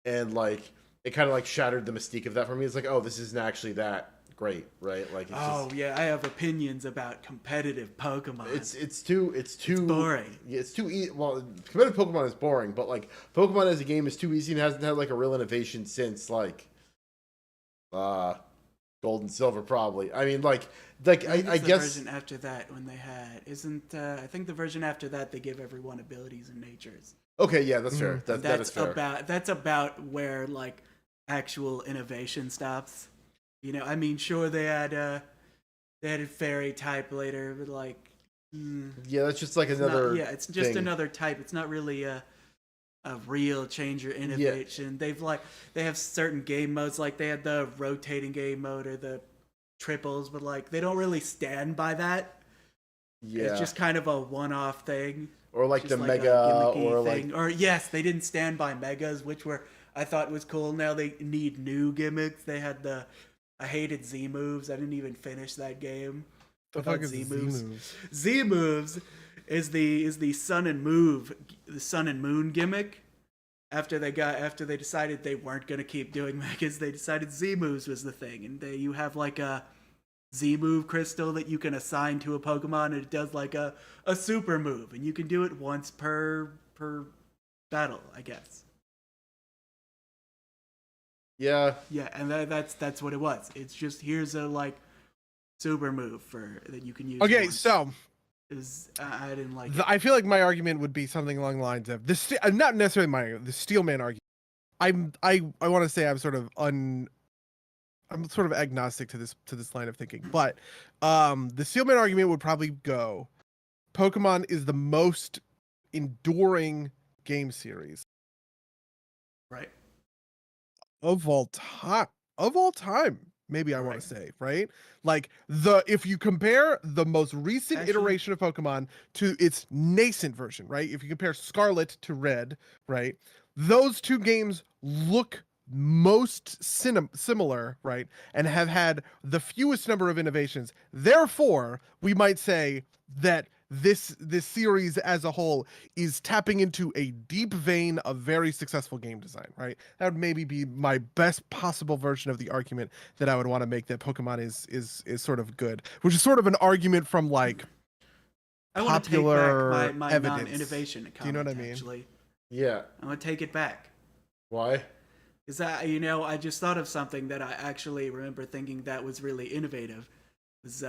and like it kind of like shattered the mystique of that for me. It's like, oh, this isn't actually that great, right? Like, it's Yeah, I have opinions about competitive Pokemon. it's too boring. Yeah, it's too easy. Well, competitive Pokemon is boring, but like Pokemon as a game is too easy and hasn't had like a real innovation since like Gold and Silver probably. I mean, like I the guess version after that when they had isn't I think the version after that they give everyone abilities and natures. okay, yeah, that's fair. That is fair. That's about where like actual innovation stops. You know, I mean, sure they had a fairy type later, but like, yeah, that's just like another. It's just thing. another type. It's not really a real change or innovation. Yeah. They have certain game modes, like they had the rotating game mode or the triples, but like they don't really stand by that. Yeah, it's just kind of a one-off thing. Or like just the like mega, or thing. like, or yes, they didn't stand by megas, which were I thought was cool. Now they need new gimmicks. They had I hated Z moves. I didn't even finish that game. The fuck is Z moves? Z moves is the Sun and Moon gimmick. After they decided they weren't gonna keep doing megas, they decided Z moves was the thing, and you have like a Z move crystal that you can assign to a Pokemon, and it does like a super move, and you can do it once per battle, I guess. yeah, and that's what it was. It's just here's a like super move that you can use. Okay, once. so I didn't like. I feel like my argument would be something along the lines of not necessarily the Steelman argument. I want to say I'm sort of agnostic to this line of thinking, but the Steelman argument would probably go, Pokemon is the most enduring game series, right, of all time. Maybe I want to say, right? Like if you compare the most recent iteration of Pokemon to its nascent version, right? If you compare Scarlet to Red, right? Those two games look most similar, right? And have had the fewest number of innovations. Therefore, we might say that this series as a whole is tapping into a deep vein of very successful game design, right? That would maybe be my best possible version of the argument that I would want to make, that Pokemon is sort of good, which is sort of an argument from like I want to take back my evidence. Non-innovation comment. Do you know what I mean? Actually, yeah. I want to take it back. Why? Because I just thought of something that I actually remember thinking that was really innovative. It was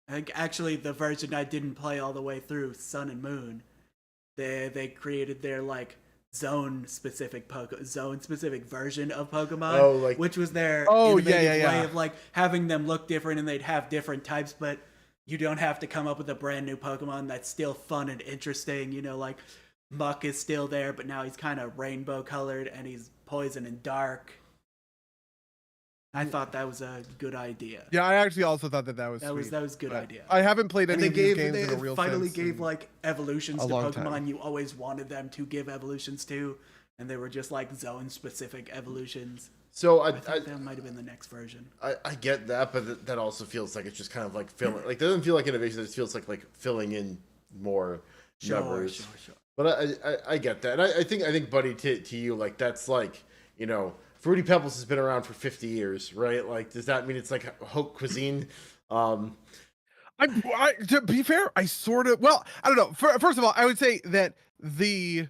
I think actually the version I didn't play all the way through, Sun and Moon, they created their like zone specific version of Pokemon, which was their innovative way of like having them look different, and they'd have different types, but you don't have to come up with a brand new Pokemon that's still fun and interesting. You know, like Muck is still there, but now he's kind of rainbow colored and he's poison and dark. I thought that was a good idea. Yeah, I actually also thought that was sweet. That was a good idea. I haven't played any of these games in a real sense. They finally gave like evolutions to Pokemon time. you always wanted them to give evolutions to, and they were just like zone specific evolutions. So I think that might have been the next version. I get that, but that also feels like it's just kind of like filling. Like, it doesn't feel like innovation. It just feels like filling in more numbers. Sure. But I get that. And I think, Buddy, to you, like, that's like, you know, Fruity Pebbles has been around for 50 years, right? Like, does that mean it's like haute cuisine? To be fair, I don't know. First of all, I would say that it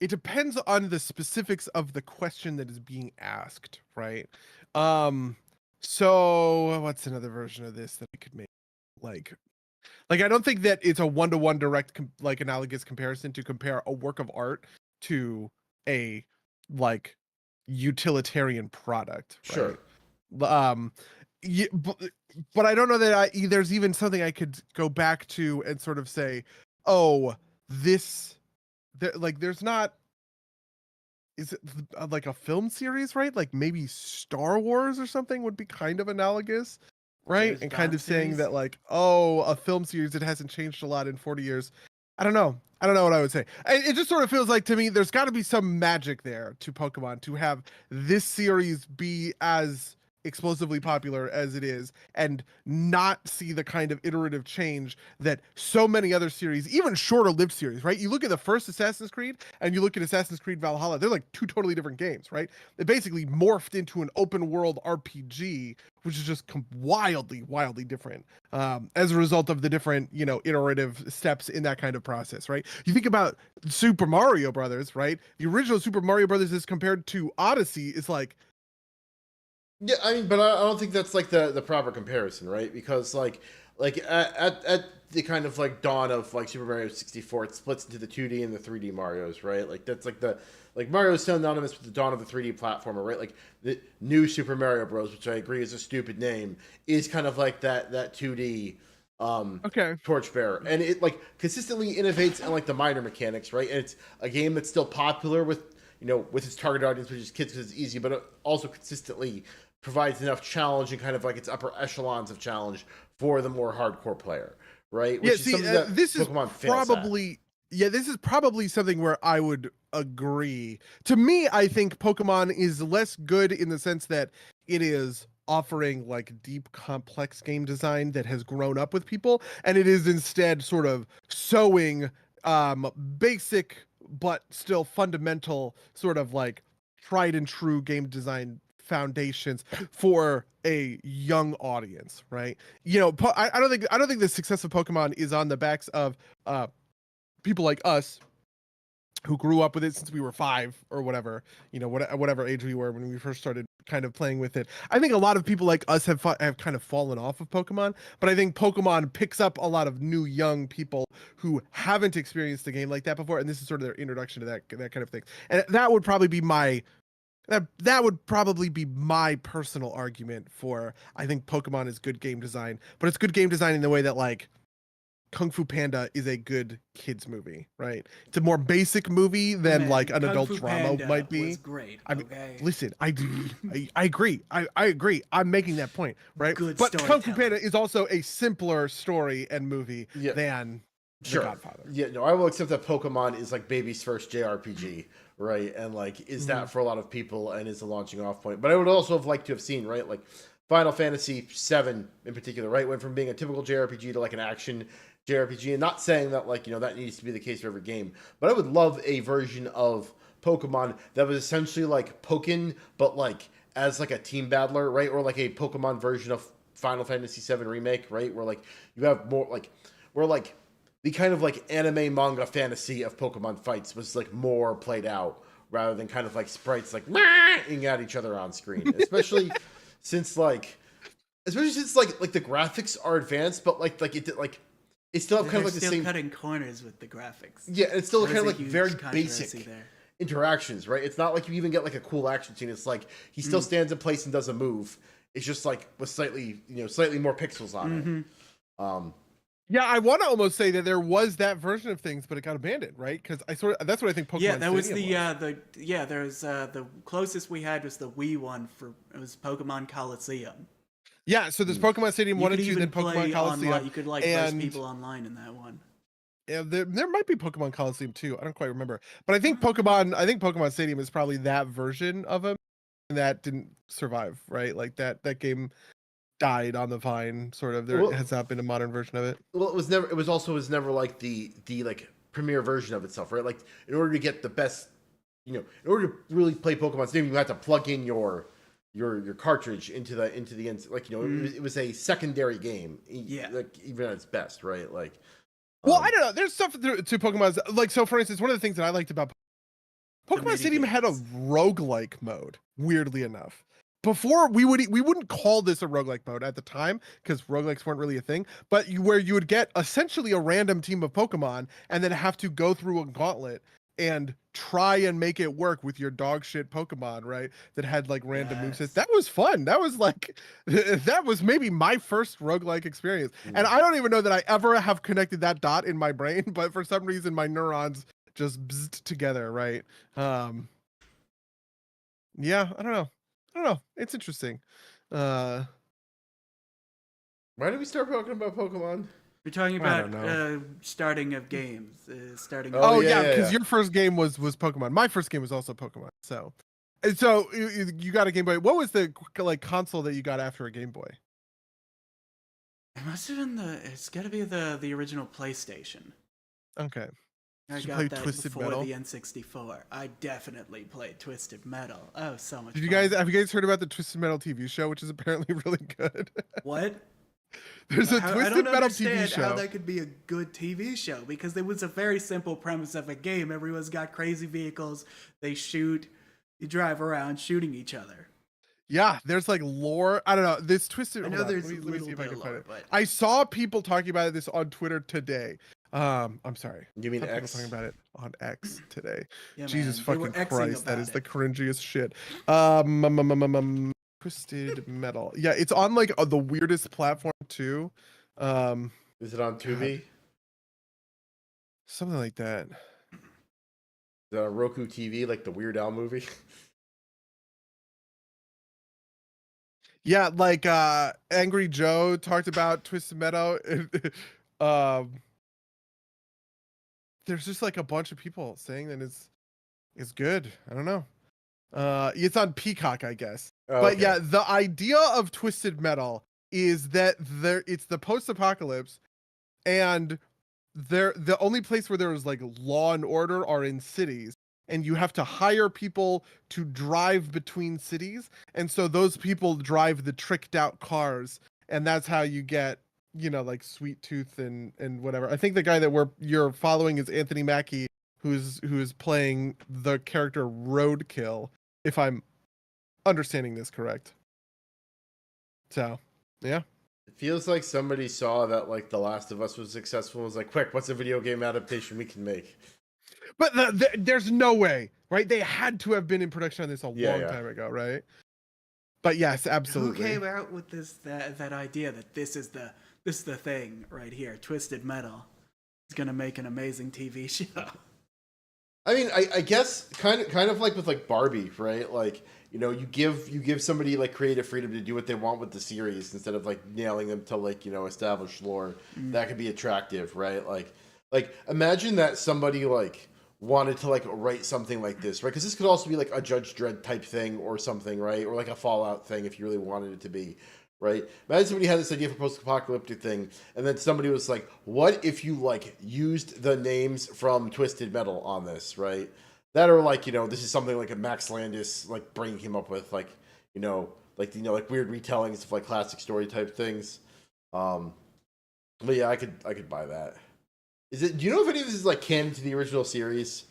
depends on the specifics of the question that is being asked, right? So what's another version of this that I could make? Like I don't think that it's a one-to-one direct analogous comparison to compare a work of art to a like utilitarian product, right? Sure. Yeah, but I don't know that there's even something I could go back to and sort of say oh, there's not. Is it like a film series, right? Like maybe Star Wars or something would be kind of analogous, right? There's And kind Dot of saying series. that like, oh, a film series that hasn't changed a lot in 40 years. I don't know. I don't know what I would say. It just sort of feels like to me there's got to be some magic there to Pokemon to have this series be as explosively popular as it is and not see the kind of iterative change that so many other series, even shorter lived series, right? You look at the first Assassin's Creed and you look at Assassin's Creed Valhalla, they're like two totally different games, right? They basically morphed into an open world RPG, which is just wildly, wildly different as a result of the different, iterative steps in that kind of process, right? You think about Super Mario Brothers, right? The original Super Mario Brothers as compared to Odyssey is like, Yeah, I mean, but I don't think that's like the proper comparison, right? Because like at the kind of like dawn of like Super Mario 64, it splits into the 2D and the 3D Mario's, right? Like that's like Mario is synonymous with the dawn of the 3D platformer, right? Like the new Super Mario Bros, which I agree is a stupid name, is kind of like that 2D okay, torchbearer, and it like consistently innovates in like the minor mechanics, right? And it's a game that's still popular with with its target audience, which is kids, because it's easy, but it also consistently provides enough challenge and kind of like its upper echelons of challenge for the more hardcore player, right? yeah, Which see, is something that this Pokemon is fails at. probably this is probably something where I would agree. To me, I think Pokemon is less good in the sense that it is offering like deep, complex game design that has grown up with people, and it is instead sort of sowing basic but still fundamental sort of like tried and true game design foundations for a young audience, right? I don't think the success of Pokemon is on the backs of people like us who grew up with it since we were 5 or whatever, whatever age we were when we first started kind of playing with it. I think a lot of people like us have kind of fallen off of Pokemon, but I think Pokemon picks up a lot of new young people who haven't experienced a game like that before, and this is sort of their introduction to that kind of thing. And that would probably be my personal argument for I think Pokemon is good game design, but it's good game design in the way that like Kung Fu Panda is a good kids movie, right? It's a more basic movie than Man, like an Kung adult Fu drama Panda might be. was great. I mean, Okay. listen, I agree. I agree. I'm making that point, right? Good But Kung Fu storytelling. Panda is also a simpler story and movie Yeah. than Sure. The Godfather. Yeah, no, I will accept that Pokemon is like baby's first JRPG, right? And like is that for a lot of people and is a launching off point. But I would also have liked to have seen, right, like Final Fantasy VII in particular, right, went from being a typical JRPG to like an action JRPG. And not saying that like, that needs to be the case for every game. But I would love a version of Pokemon that was essentially like Pokken, but like as like a team battler, right? Or like a Pokemon version of Final Fantasy VII Remake, right? Where like you have more like where like the kind of like anime manga fantasy of Pokemon fights was like more played out rather than kind of like sprites like ing at each other on screen. Especially since like the graphics are advanced, but like it still have kind of like the still same cutting corners with the graphics. Yeah, it's still There kind of was like a very huge controversy basic there. interactions, right? It's not like you even get like a cool action scene. It's like he still stands in place and does a move. It's just like with slightly more pixels on it. Yeah, I want to almost say that there was that version of things, but it got abandoned, right? Because that's what I think Pokemon. Yeah, that was Stadium there's the closest we had was the Wii one it was Pokemon Coliseum. Yeah, so there's Pokemon Stadium 1 and 2, then Pokemon Coliseum. Online. You could like verse people online in that one. Yeah, there might be Pokemon Coliseum too. I don't quite remember, but I think Pokemon Stadium is probably that version of them, and that didn't survive, right? Like that game died on the vine, sort of. There has not been a modern version of it. Well, it was never like the like premier version of itself, right? Like in order to get the best, in order to really play Pokemon Stadium, you have to plug in your cartridge into the like it was a secondary game. Yeah, like even at its best, right? Like. Well, I don't know. There's stuff to Pokemon. Like, so for instance, one of the things that I liked about Pokemon Stadium had a roguelike mode, weirdly enough. Before we wouldn't call this a roguelike mode at the time because roguelikes weren't really a thing, but where you would get essentially a random team of Pokemon and then have to go through a gauntlet and try and make it work with your dog shit Pokemon, right? That had like random movesets. Yes. That was fun. That was like, that was maybe my first roguelike experience. And I don't even know that I ever have connected that dot in my brain, but for some reason my neurons just bzzed together, right? Yeah, I don't know. It's interesting. Why did we start talking about Pokemon? We're talking I don't about starting of games. Starting. Oh, Oh, yeah, yeah, because yeah. your first game was Pokemon. My first game was also Pokemon. So, and so you got a Game Boy. What was the like console that you got after a Game Boy? It must have been It's got to be the original PlayStation. Okay. I Did you got play that Twisted before Metal? the N64. I definitely played Twisted Metal. Oh, so much. Did you fun. guys have you guys heard about the Twisted Metal TV show, which is apparently really good? What? There's a I Twisted don't Metal TV understand how show. that could be a good TV show because it was a very simple premise of a game. Everyone's got crazy vehicles. They shoot. You drive around shooting each other. Yeah, there's like lore. I don't know. This Twisted. I know hold on, there's let me a see little if I bit can of find lore, it. but I saw people talking about this on Twitter today. I'm sorry. You mean Saw people X? talking about it on X today. yeah, Jesus man, they were fucking Xing Christ, that about is the it. cringiest shit. Twisted Metal. Yeah, it's on like the weirdest platform too. Is it on Tubi? Something like that. Is it on Roku TV, like the Weird Al movie? Yeah, like Angry Joe talked about Twisted Metal. um, there's just like a bunch of people saying that it's good. I don't know. It's on Peacock, I guess. Oh, But okay. yeah, the idea of Twisted Metal is that it's the post-apocalypse, and the only place where there is like law and order are in cities, and you have to hire people to drive between cities, and so those people drive the tricked out cars, and that's how you get, you know, like Sweet Tooth and whatever. I think the guy that you're following is Anthony Mackie, who's playing the character Roadkill, if I'm understanding this correct. So, yeah. It feels like somebody saw that like The Last of Us was successful and was like, quick, what's a video game adaptation we can make? But there's no way, right? They had to have been in production on this a Yeah, long yeah. time ago, right? But yes, Who absolutely. came out with that idea that this is the thing right here, Twisted Metal? It's gonna make an amazing TV show. I mean, I guess kind of like with like Barbie, right? Like, you know, you give somebody like creative freedom to do what they want with the series instead of like nailing them to like, you know, established lore. That could be attractive, right? Like imagine that somebody like wanted to like write something like this, right? Because this could also be like a Judge Dredd type thing or something, right? Or like a Fallout thing if you really wanted it to be, right? Imagine somebody had this idea for post-apocalyptic thing, and then somebody was like, "What if you like used the names from Twisted Metal on this, right?" That are like, you know, this is something like a Max Landis like Brain came up with, like, you know, like weird retellings of like classic story type things. But yeah, I could buy that. Is it? Do you know if any of this is like canon to the original series?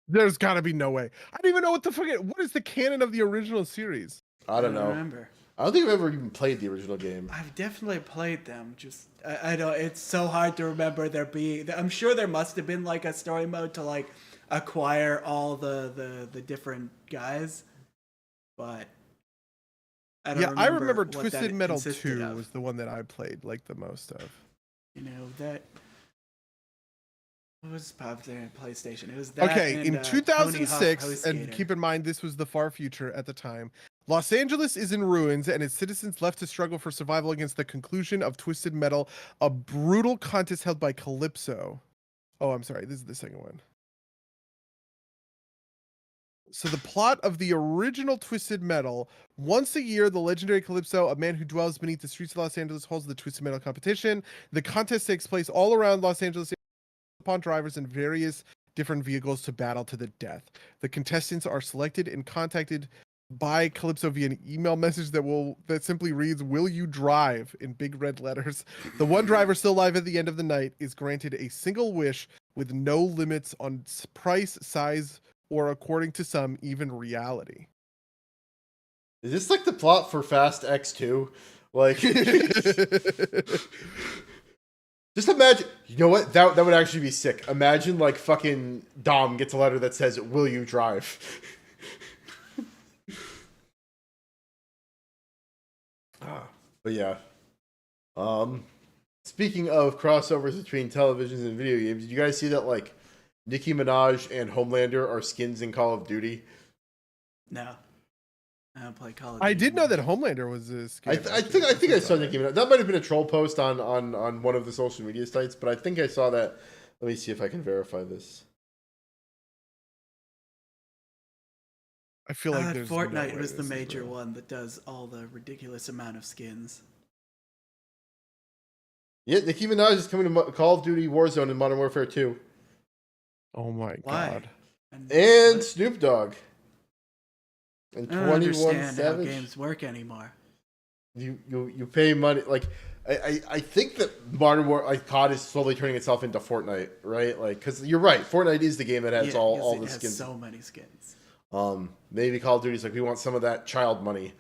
There's got to be no way. I don't even know what is the canon of the original series? I don't know. remember. I don't think I've ever even played the original game. I've definitely played them. Just I don't. It's so hard to remember there being. I'm sure there must have been like a story mode to like acquire all the different guys, but I don't. I remember what that Twisted Metal consisted 2 of. was the one that I played like the most of. You know that. What was popular on PlayStation? It was that. Okay, and, in Tony Hawk 2006, Pro and Skater. keep in mind this was the far future at the time, Los Angeles is in ruins and its citizens left to struggle for survival against the conclusion of Twisted Metal, a brutal contest held by Calypso. Oh, I'm sorry, this is the second one. So the plot of the original Twisted Metal: once a year, the legendary Calypso, a man who dwells beneath the streets of Los Angeles, holds the Twisted Metal competition. The contest takes place all around Los Angeles upon drivers in various different vehicles to battle to the death. The contestants are selected and contacted by Calypso via an email message that simply reads, "Will you drive?" in big red letters. The one driver still alive at the end of the night is granted a single wish with no limits on price, size, or according to some, even reality. Is this like the plot for Fast X2? Like, Just imagine, you know what? That would actually be sick. Imagine like fucking Dom gets a letter that says, "Will you drive?" But yeah. Speaking of crossovers between televisions and video games, did you guys see that like Nicki Minaj and Homelander are skins in Call of Duty? No, I don't play Call of I Duty did know much. that Homelander was a skin. I think I saw Nicki Minaj. That might have been a troll post on one of the social media sites, but I think I saw that. Let me see if I can verify this. I feel like there's Fortnite no way was the this is major real. one that does all the ridiculous amount of skins. Yeah, Nicki Minaj is coming to Call of Duty Warzone and Modern Warfare 2. Oh my Why? god. And What? Snoop Dogg. And I don't understand how Savage. games work anymore. You pay money. Like I think that Modern War like COD is slowly turning itself into Fortnite, right? Like because you're right, Fortnite is the game that has all the it skins. has so many skins. Maybe Call of Duty's like we want some of that child money.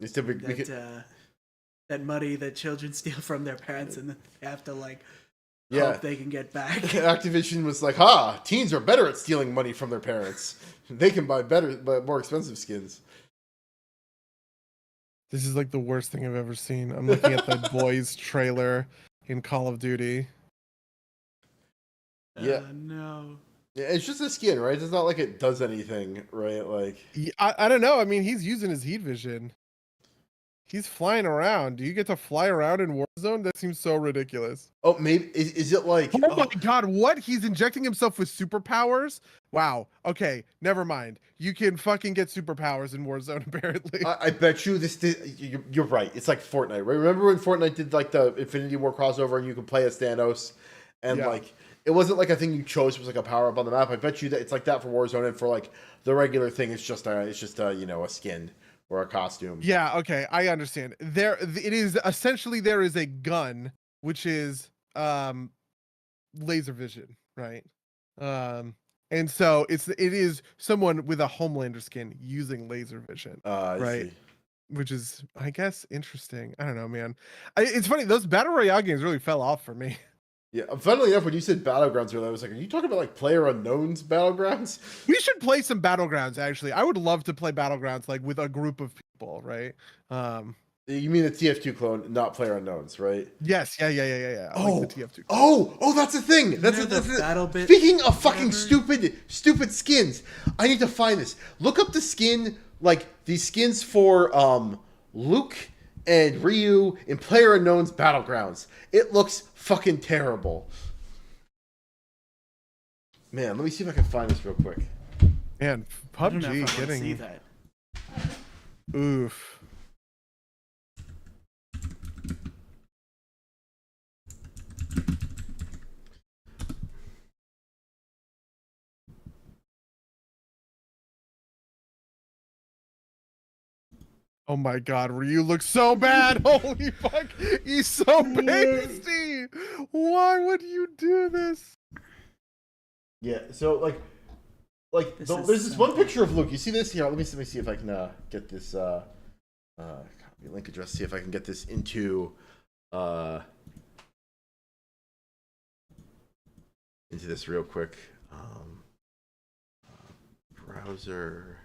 Instead we could, That money that children steal from their parents and then they have to like yeah. hope they can get back. Activision was like, "Ha! Teens are better at stealing money from their parents. They can buy more expensive skins." This is like the worst thing I've ever seen. I'm looking at the boys trailer in Call of Duty. Yeah. No. Yeah, it's just a skin, right? It's not like it does anything, right? Like, I don't know. I mean, he's using his heat vision. He's flying around. Do you get to fly around in Warzone? That seems so ridiculous. oh, maybe is it like? Oh my god, what? He's injecting himself with superpowers? Wow. Okay, never mind. You can fucking get superpowers in Warzone, apparently. I bet you you're right. It's like Fortnite, right? Remember when Fortnite did like the Infinity War crossover and you could play as Thanos, and Yeah. like it wasn't like a thing you chose; it was like a power up on the map. I bet you that it's like that for Warzone, and for like the regular thing, it's just a a skin or a costume. Yeah, okay, I understand. It is essentially there is a gun, which is laser vision, right? And so it is someone with a Homelander skin using laser vision, I right? see. Which is, I guess, interesting. I don't know, man. It's funny, those battle royale games really fell off for me. Yeah, funnily enough, when you said Battlegrounds earlier, I was like, are you talking about like Player Unknown's Battlegrounds? We should play some battlegrounds. Actually, I would love to play battlegrounds like with a group of people, right? You mean the TF2 clone, not Player Unknowns, right? Yes, yeah. I like the TF2. Oh, that's a thing. That's the battle bit. Speaking of fucking stupid skins, I need to find this. Look up the skin, like these skins for Luke and Ryu in Player Unknown's Battlegrounds. It looks fucking terrible. Man, let me see if I can find this real quick. Man, I don't know PUBG if I wanna see getting that. oof. Oh my god, Ryu looks so bad. Holy fuck. He's so pasty. Why would you do this? Yeah, so like This there's is this one something. picture of Luke. You see this here? Let me see if I can get this copy link address. See if I can get this into this real quick. Browser.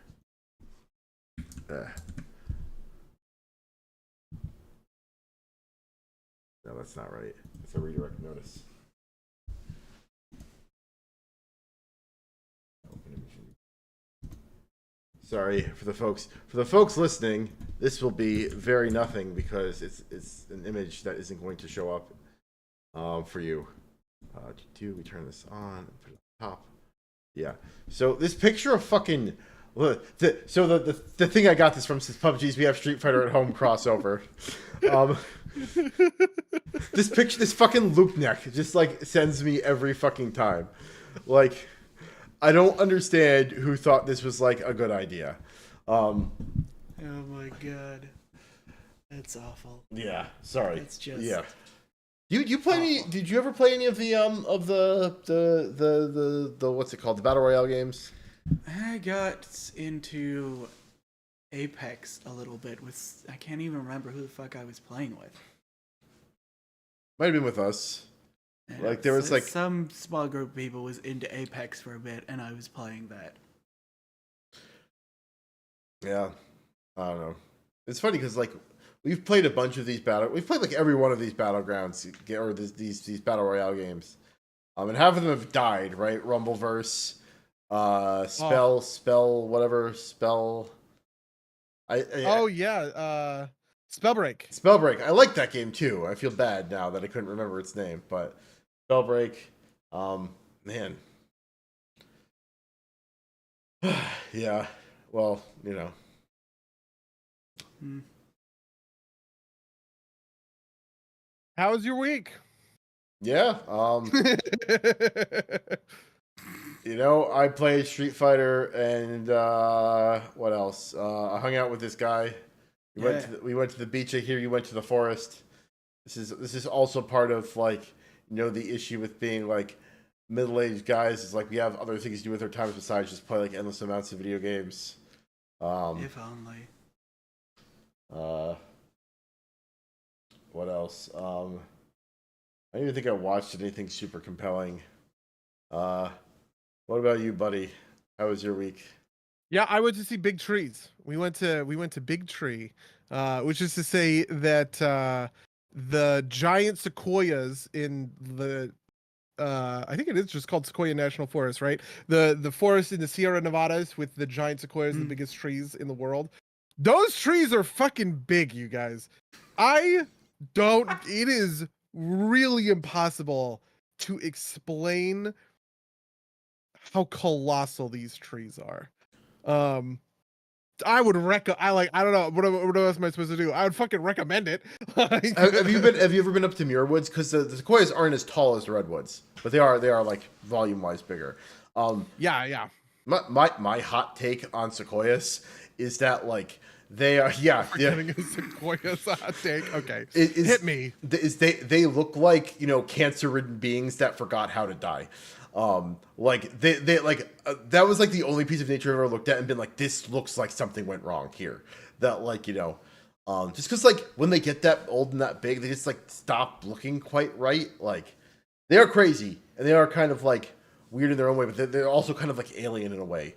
No, that's not right. It's a redirect notice. Sorry for the folks listening. This will be very nothing because it's an image that isn't going to show up for you. We turn this on? Put it on top. Yeah. So this picture of fucking the thing I got this from is PUBG's We Have Street Fighter at Home crossover. This fucking Luke neck just like sends me every fucking time. Like, I don't understand who thought this was like a good idea. Oh my god. That's awful. Yeah, sorry. It's just yeah. You play any? Did you ever play any of the what's it called? The battle royale games? I got into Apex a little bit with I can't even remember who the fuck I was playing with. Might have been with us. Yeah, Like there was like some small group of people was into Apex for a bit, and I was playing that. yeah, I don't know. It's funny because like we've played a bunch of these we've played like every one of these battlegrounds or these battle royale games, and half of them have died. Right, Rumbleverse, whatever spell. Oh yeah, Spellbreak. Spellbreak. I like that game too. I feel bad now that I couldn't remember its name, but Spellbreak. Man. Yeah. Well, you know. Hmm. How was your week? Yeah. You know, I played Street Fighter and what else? I hung out with this guy. We went to the beach. I hear you went to the forest. This is also part of like, you know, the issue with being like middle-aged guys is like we have other things to do with our time besides just play like endless amounts of video games. If only. What else? I don't even think I watched anything super compelling. What about you, buddy? How was your week? Yeah, I went to see Big Trees. We went to Big Tree, which is to say that the giant sequoias in the I think it is just called Sequoia National Forest, right? The forest in the Sierra Nevadas with the giant sequoias, the biggest trees in the world. Those trees are fucking big, you guys. It is really impossible to explain how colossal these trees are. I would I don't know what else am I supposed to do? I would fucking recommend it. Have you ever been up to Muir Woods? Because the sequoias aren't as tall as the redwoods, but they are like volume wise bigger. Yeah. My hot take on sequoias is that like they are Getting a sequoia's hot take. Okay, hit me. They look like, you know, cancer-ridden beings that forgot how to die. Like they like that was like the only piece of nature I've ever looked at and been like, this looks like something went wrong here. That like, you know, just because like when they get that old and that big, they just like stop looking quite right. Like they are crazy and they are kind of like weird in their own way, but they're also kind of like alien in a way.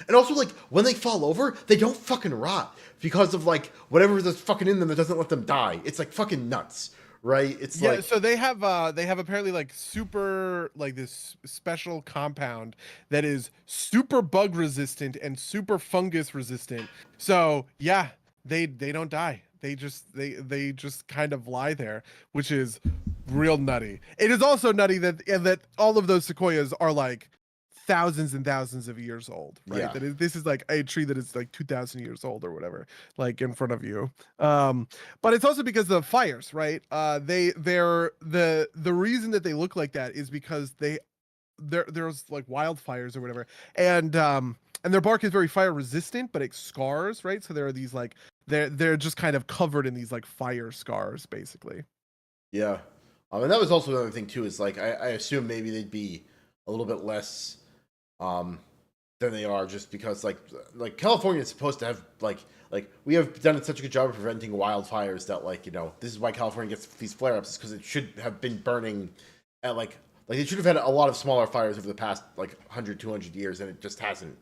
And also like when they fall over, they don't fucking rot because of like whatever that's fucking in them that doesn't let them die. It's like fucking nuts. Right? It's Yeah, like so they have apparently like super like this special compound that is super bug resistant and super fungus resistant. So yeah, they don't die. They just kind of lie there, which is real nutty. It is also nutty that all of those sequoias are like thousands and thousands of years old, right? Yeah. This is like a tree that is like 2,000 years old or whatever, like in front of you. But it's also because of the fires, right? They're the reason that they look like that is because there's like wildfires or whatever, and their bark is very fire resistant, but it scars, right? So there are these like they're just kind of covered in these like fire scars, basically. Yeah. And that was also another thing too, is like I assume maybe they'd be a little bit less than they are just because like California is supposed to have like we have done such a good job of preventing wildfires that like, you know, this is why California gets these flare-ups, because it should have been burning at like they should have had a lot of smaller fires over the past like 100 200 years, and it just hasn't.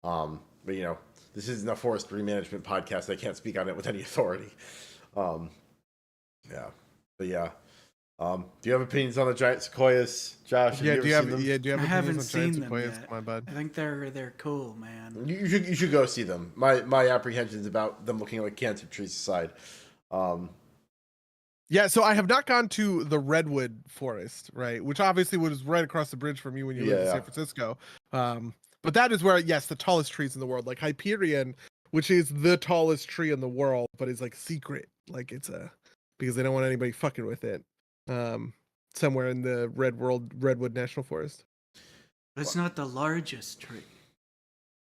But you know, this isn't a forestry management podcast. I can't speak on it with any authority. Yeah. But yeah. Do you have opinions on the giant sequoias, Josh? Do you have I haven't opinions on giant seen them sequoias? yet. Come on, bud. I think they're cool, man. You should go see them. My apprehensions about them looking like cancer trees aside. Yeah, so I have not gone to the redwood forest, right? Which obviously was right across the bridge from you when you lived in San Francisco. But that is where, yes, the tallest trees in the world, like Hyperion, which is the tallest tree in the world, but is like secret, like because they don't want anybody fucking with it. Somewhere in the Redwood National Forest. It's not the largest tree.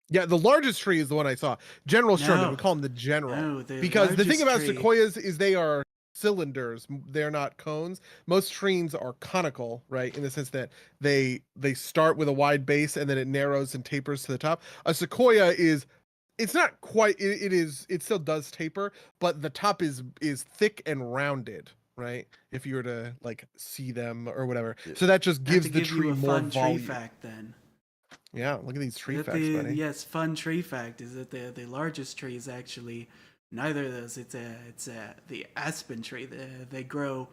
Yeah, the largest tree is the one I saw. General Sherman, No. we call him the General. No, because the thing about tree... sequoias is they are cylinders. They're not cones. Most trees are conical, right? In the sense that they start with a wide base and then it narrows and tapers to the top. A sequoia it's not quite it still does taper, but the top is thick and rounded, right? If you were to like see them or whatever. Yeah. So that just I have gives to the give you tree a more fun tree volume. fact then. Yeah, look at these tree That facts, buddy. Yes, fun tree fact is that the largest tree is actually neither of those. It's the aspen tree. They grow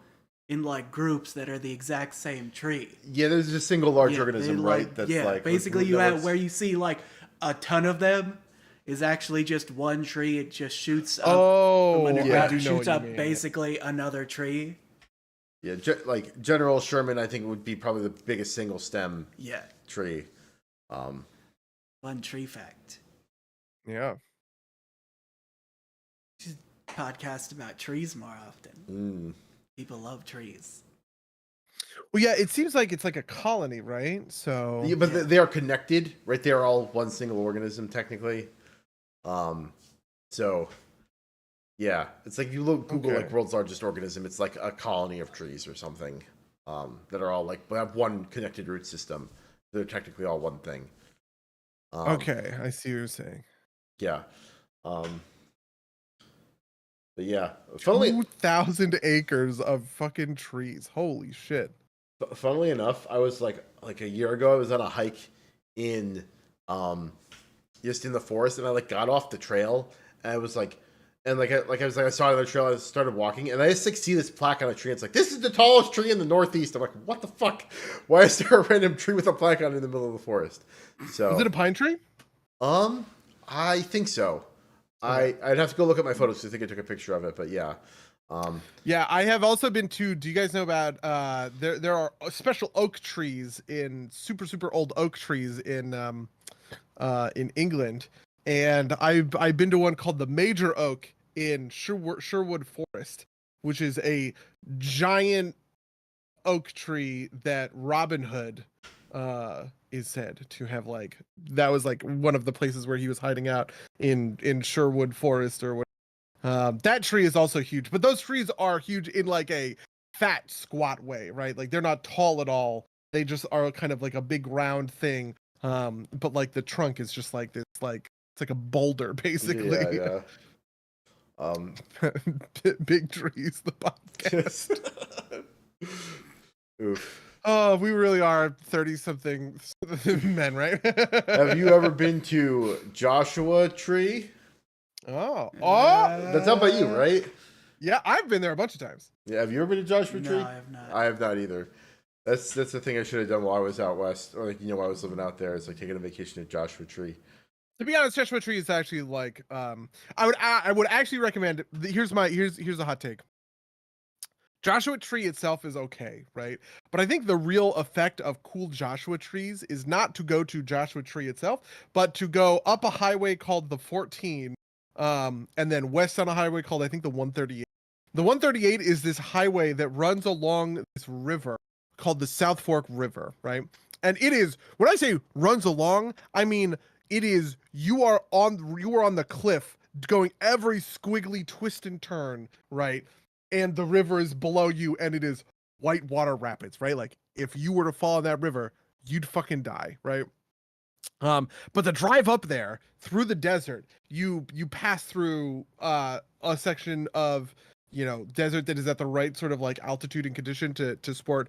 in like groups that are the exact same tree. Yeah, there's a single large Yeah, organism, they, right? That's like basically you no, have it's- where you see like a ton of them is actually just one tree. It just shoots up from Oh, underground. I do It know shoots what you up mean. basically another tree. Yeah, like General Sherman, I think would be probably the biggest single stem Yeah, tree. fun tree fact. Yeah. Just podcast about trees more often. People love trees. Well, yeah, it seems like it's like a colony, right? So Yeah, but Yeah. they are connected, right? They are all one single organism, technically. So yeah, it's like you look Google Okay. like world's largest organism. It's like a colony of trees or something that are all like have one connected root system. They're technically all one thing. okay, I see what you're saying. Yeah. But yeah, funnily 2,000 acres of fucking trees. Holy shit. funnily enough, I was like a year ago, I was on a hike in just in the forest, and I like got off the trail, and I was like, and like I was like I saw it on the trail, I started walking, and I just like see this plaque on a tree. It's like, this is the tallest tree in the Northeast. I'm like, what the fuck? Why is there a random tree with a plaque on it in the middle of the forest? So Is it a pine tree? I think so. I'd have to go look at my photos to think I took a picture of it, but yeah. Yeah, I have also been to. Do you guys know about there are special oak trees in super old oak trees in England, and I've been to one called the Major Oak in Sherwood Forest, which is a giant oak tree that Robin Hood is said to have like that was like one of the places where he was hiding out in Sherwood Forest or what. That tree is also huge, but those trees are huge in like a fat squat way, right? Like they're not tall at all. They just are kind of like a big round thing. But like the trunk is just like this, like it's like a boulder basically. Yeah. Big trees, the podcast. Oof. Oh, we really are 30-something men, right? Have you ever been to Joshua Tree? Oh, That's up by you, right? yeah, I've been there a bunch of times. Yeah. Have you ever been to Joshua Tree? No, I have not. I have not either. That's the thing I should have done while I was out west, or like while I was living out there. Is like taking a vacation at Joshua Tree. To be honest, Joshua Tree is actually like I would actually recommend. Here's a hot take. Joshua Tree itself is okay, right? But I think the real effect of cool Joshua trees is not to go to Joshua Tree itself, but to go up a highway called the 14, and then west on a highway called I think the 138. The 138 is this highway that runs along this river called the South Fork River, right? And it is, when I say runs along, I mean it is you are on the cliff going every squiggly twist and turn, right? And the river is below you and it is whitewater rapids, right? Like if you were to fall in that river, you'd fucking die, right? But the drive up there through the desert, you pass through a section of desert that is at the right sort of like altitude and condition to sport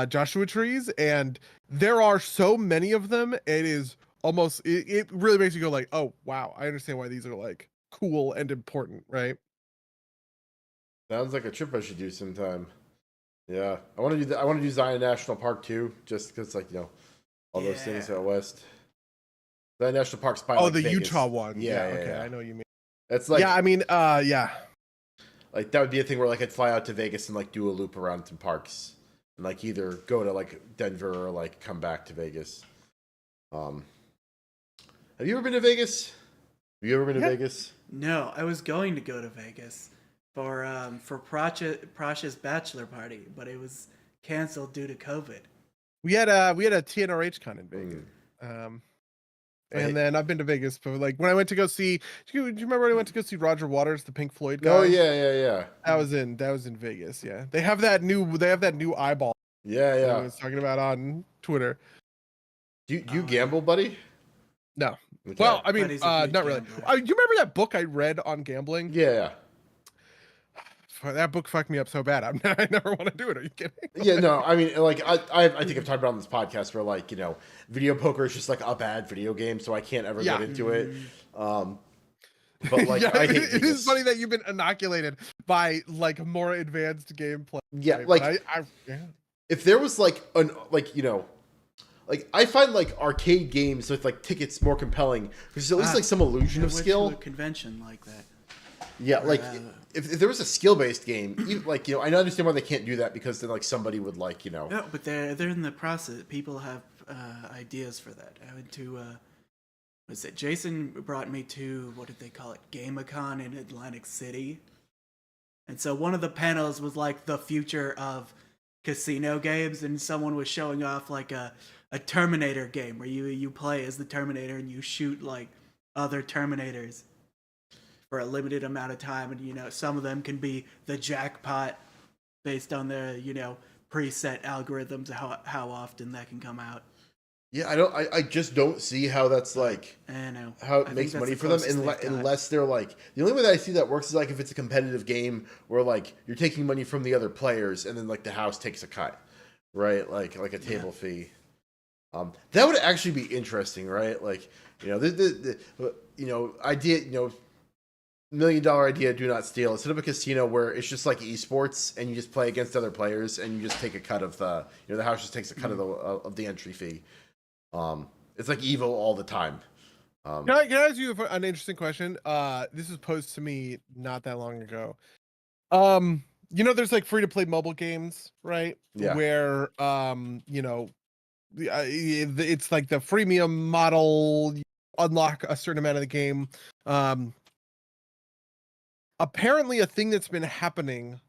Joshua trees, and there are so many of them. It is almost it really makes you go like, oh wow, I understand why these are like cool and important, right? Sounds like a trip I should do sometime. Yeah, I want to do that. I want to do Zion National Park too, just because like all those things out west. Zion National Park's by like the Vegas. Utah one. Yeah, okay, yeah. I know what you mean. It's like yeah, I mean, yeah. Like that would be a thing where like I'd fly out to Vegas and like do a loop around some parks and like either go to like Denver or like come back to Vegas. Have you ever been to Vegas? Have you ever been to Vegas? No, I was going to go to Vegas for Prasha's bachelor party, but it was canceled due to COVID. We had a TNRH con in Vegas. And then I've been to Vegas, but like when I went to go see, do you remember when I went to go see Roger Waters, the Pink Floyd guy? Oh yeah. That was in Vegas. Yeah, they have that new eyeball. Yeah. That I was talking about on Twitter. Do you gamble, buddy? No. Okay. Well, I mean, Buddy's a huge not really. gambler. Do you remember that book I read on gambling? Yeah. that book fucked me up so bad. I never want to do it. Are you kidding? Yeah, no, I mean, like, I think I've talked about on this podcast where, like, video poker is just like a bad video game, so I can't ever get into it. But like, Yeah, I hate it is Vegas. funny that you've been inoculated by like more advanced gameplay. Yeah, right? like, But if there was like like I find like arcade games with like tickets more compelling because there's at least like some illusion I of went skill. to a convention like that. Yeah, like Uh, if there was a skill based game, like I understand why they can't do that because then like somebody would like No, but they're in the process. People have ideas for that. I went to was it Jason brought me to, what did they call it, GameCon in Atlantic City, and so one of the panels was like the future of casino games, and someone was showing off like a Terminator game where you play as the Terminator and you shoot like other Terminators for a limited amount of time, and some of them can be the jackpot based on their preset algorithms, how often that can come out. Yeah, I just don't see how that's like I know how I it think makes that's money the for them closest they've got. unless they're like the only way that I see that works is like if it's a competitive game where like you're taking money from the other players and then like the house takes a cut, right? Like a table fee. That would actually be interesting, right? Like the idea, $1 million idea, do not steal. Instead of a casino where it's just like esports and you just play against other players and you just take a cut of the house just takes a cut of the entry fee. It's like Evo all the time. can I ask you an interesting question? This was posed to me not that long ago. There's like free to play mobile games, right? Yeah. Where it's like the freemium model. You unlock a certain amount of the game. Apparently, a thing that's been happening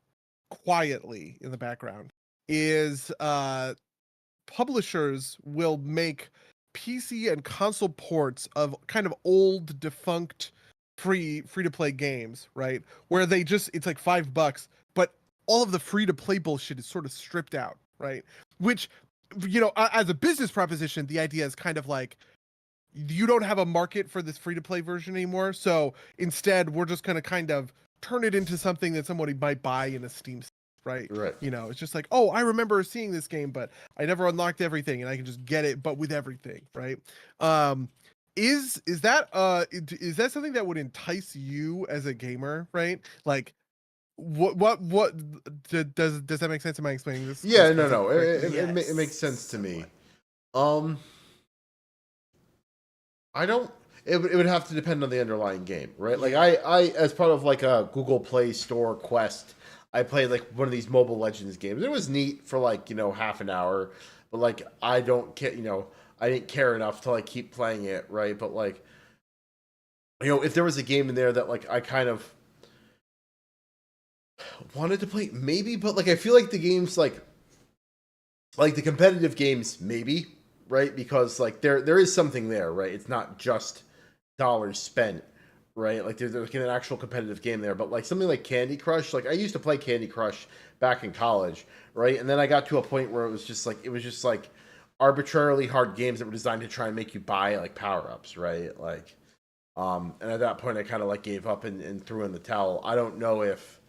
quietly in the background is publishers will make PC and console ports of kind of old defunct free to play games, right? Where it's like $5, but all of the free to play bullshit is sort of stripped out, right? Which as a business proposition, the idea is kind of like you don't have a market for this free to play version anymore, so instead we're just going to kind of turn it into something that somebody might buy in a Steam, right? It's just like, oh, I remember seeing this game, but I never unlocked everything, and I can just get it, but with everything, right? Is that something that would entice you as a gamer, right? Like, what does that make sense? Am I explaining this? Yeah, no, Yes. it makes sense to me. I don't. It would have to depend on the underlying game, right? Like I as part of like a Google Play Store quest, I played like one of these Mobile Legends games. It was neat for like half an hour, but like I don't care. I didn't care enough to like keep playing it, right? But like if there was a game in there that like I kind of wanted to play, maybe, but like I feel like the games like the competitive games, maybe, right? Because like there is something there, right? It's not just dollars spent, right? Like there's an actual competitive game there. But like something like Candy Crush, like I used to play Candy Crush back in college, right? And then I got to a point where it was just like arbitrarily hard games that were designed to try and make you buy like power-ups, right? Like and at that point I kind of like gave up and threw in the towel. I don't know if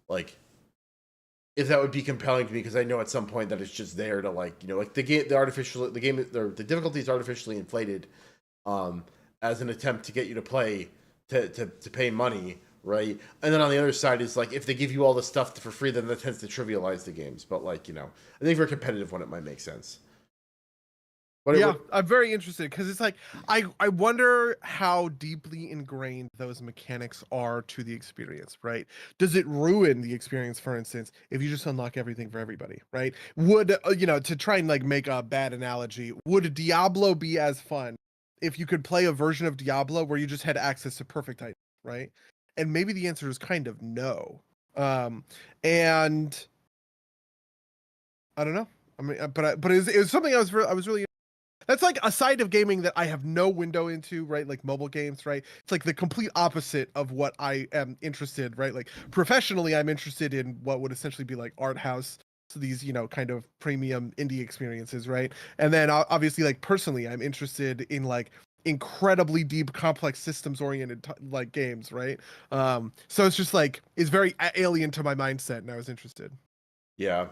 like if that would be compelling to me, because I know at some point that it's just there to like like the difficulty is artificially inflated as an attempt to get you to play to pay money, right? And then on the other side is like if they give you all the stuff for free, then that tends to trivialize the games. But like I think for a competitive one it might make sense. But I'm very interested because it's like I wonder how deeply ingrained those mechanics are to the experience, right? Does it ruin the experience, for instance, if you just unlock everything for everybody, right? Would to try and like make a bad analogy, would Diablo be as fun if you could play a version of Diablo where you just had access to perfect items, right? And maybe the answer is kind of no. And I don't know. I mean, but it was something I was really. That's like a side of gaming that I have no window into, right? Like mobile games, right? It's like the complete opposite of what I am interested, right? Like professionally, I'm interested in what would essentially be like art house, so these, kind of premium indie experiences, right? And then obviously, like personally, I'm interested in like incredibly deep, complex systems oriented like games, right? So it's just like it's very alien to my mindset, and I was interested. Yeah.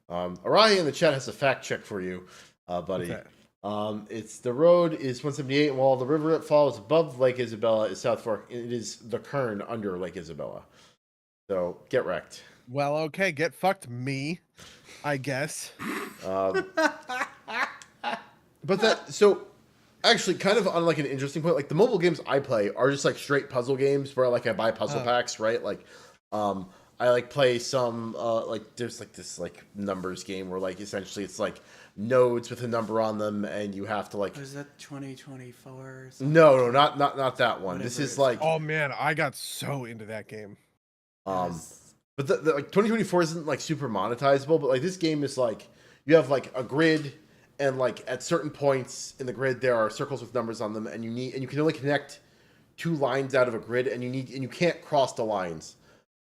Arahi in the chat has a fact check for you, buddy. What's that? It's the road is 178, and while the river it follows above Lake Isabella is South Fork. It is the Kern under Lake Isabella. So get wrecked. Well, okay, get fucked, me, I guess. But that so actually kind of on like an interesting point, like the mobile games I play are just like straight puzzle games where like I buy puzzle packs, right? Like I like play some like there's like this like numbers game where like essentially it's like nodes with a number on them and you have to like Was that 2024 or something? no not that one. This Whatever is it's like Oh man, I got so into that game. but the like 2024 isn't like super monetizable, but like this game is like you have like a grid and like at certain points in the grid there are circles with numbers on them and you can only connect 2 lines out of a grid and you can't cross the lines.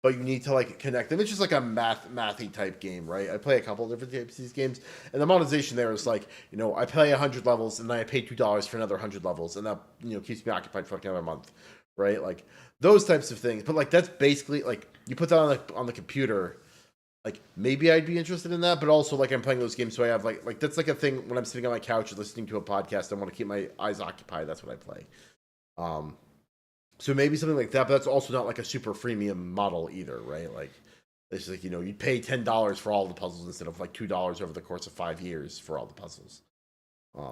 But you need to like connect them. It's just like a mathy type game, right? I play a couple of different types of these games, and the monetization there is like, you know, I play 100 levels and then I pay $2 for another 100 levals, and that, you know, keeps me occupied for like another month, right? Like those types of things. But like that's basically like you put that on the computer. Like maybe I'd be interested in that, but also like I'm playing those games, so I have like that's like a thing when I'm sitting on my couch listening to a podcast. I want to keep my eyes occupied. That's what I play. So maybe something like that, but that's also not like a super freemium model either, right? Like it's like, you know, you'd pay $10 for all the puzzles instead of like $2 over the course of 5 years for all the puzzles.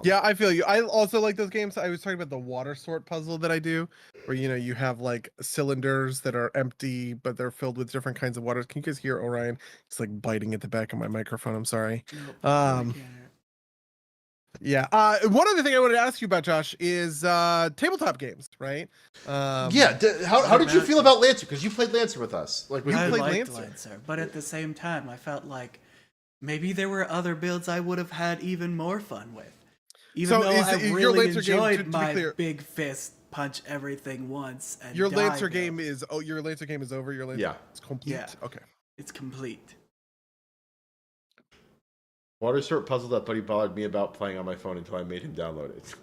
Yeah, I feel you. I also like those games. I was talking about the water sort puzzle that I do, where you know you have like cylinders that are empty, but they're filled with different kinds of water. Can you guys hear Orion? It's like biting at the back of my microphone. I'm sorry. Nope, I can't. Yeah. One other thing I wanted to ask you about, Josh, is tabletop games, right? Yeah. How did you feel about Lancer? Because you played Lancer with us. Like You I played liked Lancer. Lancer, but at the same time, I felt like maybe there were other builds I would have had even more fun with. Even So though is I your really Lancer game, enjoyed to be my clear- big fist punch everything once and Your die Lancer build. game is your Lancer game is over. Your Lancer Yeah. it's complete. Yeah. Okay. It's complete. water sort puzzle that Buddy bothered me about playing on my phone until I made him download it.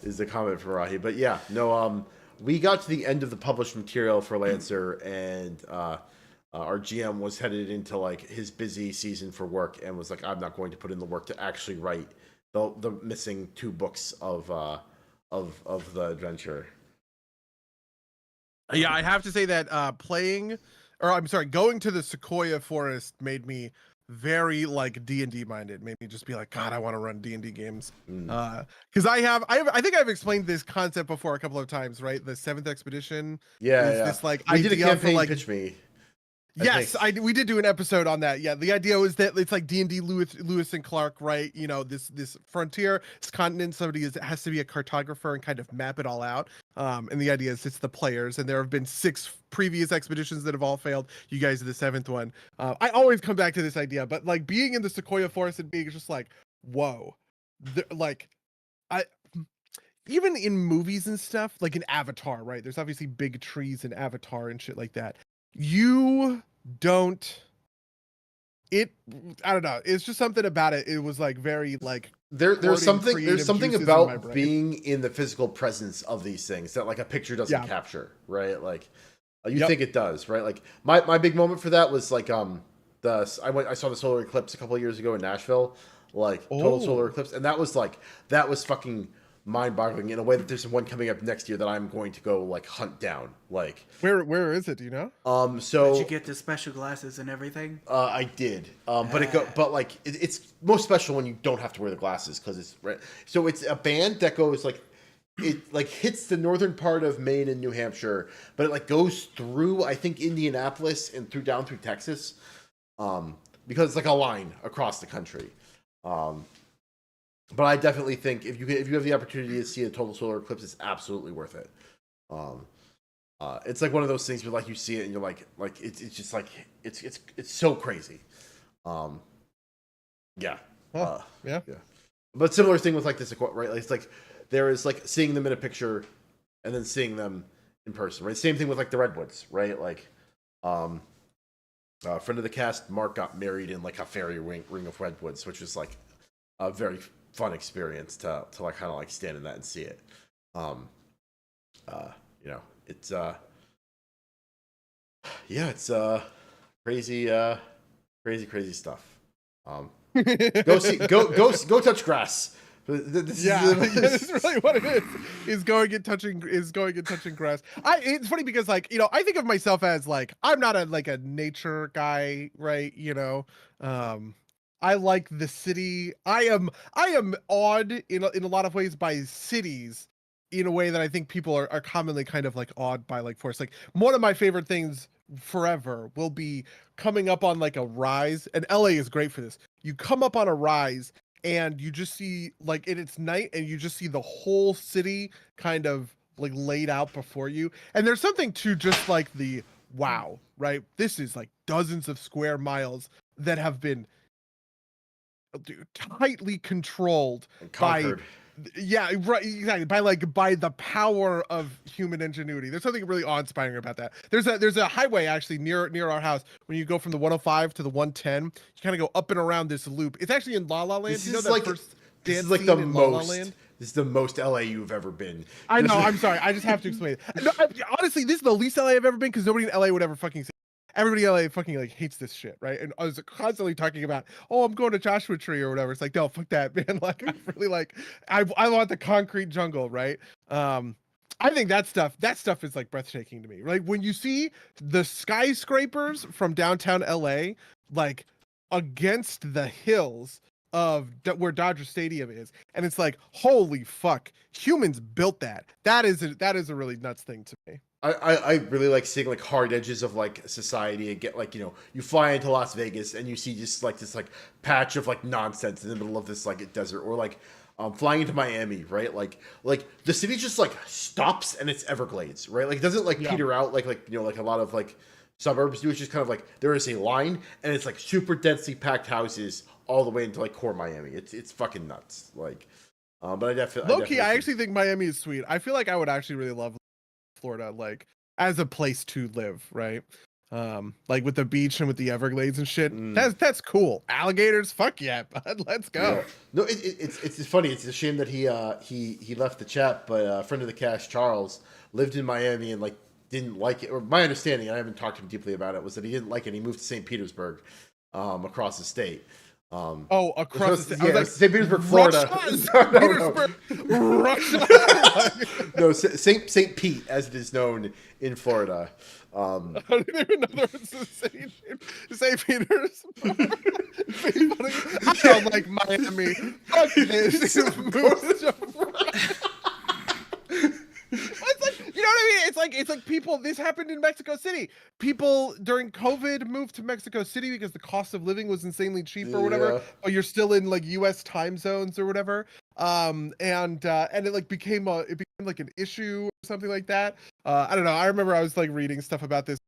Is the comment from Rahi. But yeah, no, we got to the end of the published material for Lancer, and our GM was headed into like his busy season for work, and was like, "I'm not going to put in the work to actually write the missing 2 books of the adventure." Yeah, I have to say that going to the Sequoia Forest made me very like D&D minded. Made me just be like, God, I want to run D&D games. Because I think I've explained this concept before a couple of times, right? The 7th Expedition. Yeah, is yeah. this like We did a idea for, campaign like, pitch me. Yes, we did do an episode on that. Yeah, the idea was that it's like D&D Lewis and Clark, right? You know, this frontier, this continent. Somebody has to be a cartographer and kind of map it all out. And the idea is it's the players, and there have been 6 previous expeditions that have all failed. You guys are the 7th one. I always come back to this idea, but like being in the Sequoia Forest and being just like, whoa, even in movies and stuff, like in Avatar, right? There's obviously big trees in Avatar and shit like that. I don't know. It's just something about it. It was like very like there's something juices in my about brain. being in the physical presence of these things that like a picture doesn't capture, right? Like you think it does, right? Like my big moment for that was like I saw the solar eclipse a couple of years ago in Nashville, like total solar eclipse, and that was fucking mind-boggling in a way that there's one coming up next year that I'm going to go like hunt down. Like where is it? Do you know? So did you get the special glasses and everything? I did, but like it's most special when you don't have to wear the glasses because it's right. So it's a band that goes like it like hits the northern part of Maine and New Hampshire, but it like goes through I think Indianapolis and down through Texas, because it's like a line across the country. But I definitely think if you have the opportunity to see a total solar eclipse, it's absolutely worth it. It's like one of those things where like you see it and you're like it's just like it's so crazy. Yeah. Yeah. But similar thing with like this, right? Like, it's like there is like seeing them in a picture and then seeing them in person, right? Same thing with like the Redwoods, right? Like, friend of the cast, Mark got married in like a fairy ring of redwoods, which was like very fun experience to like kind of like stand in that and see it. You know, it's yeah, it's crazy, crazy stuff. Go touch grass. Yeah, that's really what it is going and touching grass. It's funny because like, you know, I think of myself as like, I'm not a nature guy, right? You know, I like the city. I am awed in a lot of ways by cities in a way that I think people are commonly kind of like awed by like forests. Like one of my favorite things forever will be coming up on like a rise, and LA is great for this. You come up on a rise and you just see like it's night and you just see the whole city kind of like laid out before you. And there's something to just like the wow, right? This is like dozens of square miles that have been tightly controlled and by conquered. yeah, right, exactly, by the power of human ingenuity. There's something really awe-inspiring about that. There's a highway actually near our house. When you go from the 105 to the 110, you kind of go up and around this loop. It's actually in La La Land. This You know is that like first this dance is like scene the in La La most. Land? This is the most LA you've ever been. I know. This is- I'm sorry. I just have to explain it. No, honestly, this is the least LA I've ever been because nobody in LA would ever fucking say. Everybody in LA fucking like hates this shit, right? And I was constantly talking about, oh, I'm going to Joshua Tree or whatever. It's like, no, fuck that, man. Like, I really like, I want the concrete jungle, right? I think that stuff is like breathtaking to me. Like when you see the skyscrapers from downtown LA, like against the hills of where Dodger Stadium is, and it's like, holy fuck, humans built that. That is a really nuts thing to me. I really like seeing like hard edges of like society and get like, you know, you fly into Las Vegas and you see just like this like patch of like nonsense in the middle of this like desert, or like flying into Miami, right? Like the city just like stops and it's Everglades, right? Like it doesn't like Yeah. peter out like you know like a lot of like suburbs do. It's just kind of like there is a line and it's like super densely packed houses all the way into like core Miami. It's fucking nuts. Like, but I definitely Low key, I actually think Miami is sweet. I feel like I would actually really love Florida, like as a place to live, right? Like with the beach and with the Everglades and shit. That's cool. Alligators, fuck yeah, bud. Let's go. Yeah. No, it's funny. It's a shame that he left the chat, but a friend of the cast, Charles, lived in Miami and like didn't like it. Or my understanding, I haven't talked to him deeply about it, was that he didn't like it. He moved to St. Petersburg, across the state. Oh, across the Yeah, I was like, St. Petersburg, Florida. Russia, Petersburg, Russia. No, St. Pete, as it is known in Florida. I didn't even know there was a St. Petersburg. I don't like Miami. Fuck this. Move to It's like, you know what I mean? It's like people, this happened in Mexico City. People during COVID moved to Mexico City because the cost of living was insanely cheap or whatever, Yeah. but you're still in like US time zones or whatever. And it like became like an issue or something like that. I don't know. I remember I was like reading stuff about this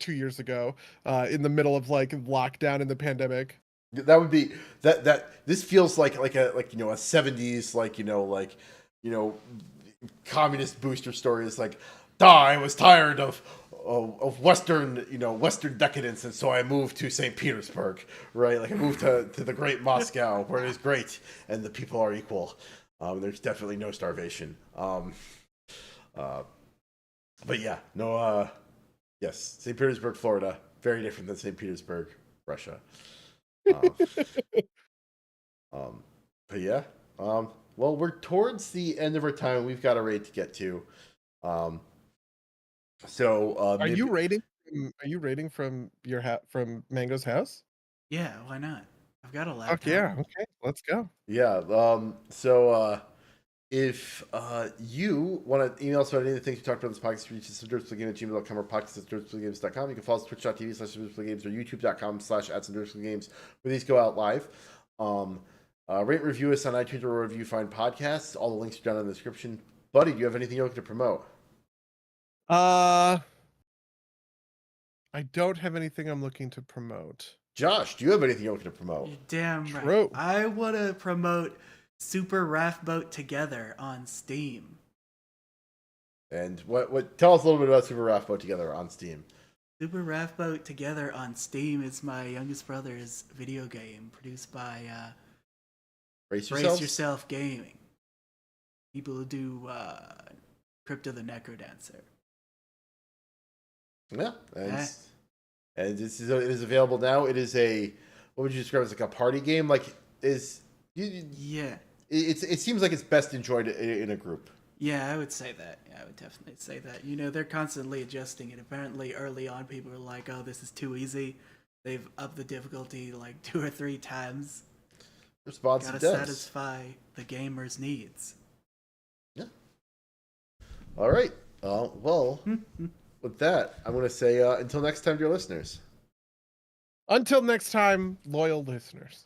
2 years ago, in the middle of like lockdown in the pandemic. That would be that. This feels like a you know a 70s communist booster story. Is like, I was tired of Western decadence, and so I moved to St. Petersburg, right? Like I moved to the great Moscow, where it is great and the people are equal. There's definitely no starvation. But yeah, no. Yes, St. Petersburg, Florida, very different than St. Petersburg, Russia. But yeah. Well, we're towards the end of our time. We've got a raid to get to. Are you rating? Are you rating from from Mango's house? Yeah, why not? I've got a laptop. Fuck yeah! Okay, let's go. Yeah. If you want to email us about any of the things we talked about in this podcast, reach us at derpsgames@gmail.com or podcast@derpsgames.com. You can follow us at twitch.tv/derpsgames or youtube.com/@derpsgames, where these go out live. Rate and review us on iTunes or wherever you find podcasts. All the links are down in the description. Buddy, do you have anything you're looking to promote? I don't have anything I'm looking to promote. Josh, do you have anything you're looking to promote? You're damn right. True. I want to promote Super Raft Boat Together on Steam. And what? Tell us a little bit about Super Raft Boat Together on Steam. Super Raft Boat Together on Steam is my youngest brother's video game produced by Brace Brace yourselves. yourself gaming. People who do Crypto the Necrodancer. Yeah, and it is available now. It is what would you describe as like a party game? Like Yeah. it seems like it's best enjoyed in a group. Yeah, I would say that. Yeah, I would definitely say that. They're constantly adjusting it. Apparently, early on, people were like, "Oh, this is too easy." They've upped the difficulty like 2 or 3 times. Response Gotta to devs. satisfy the gamer's needs. Yeah. All right. Well, with that, I'm going to say until next time, dear listeners. Until next time, loyal listeners.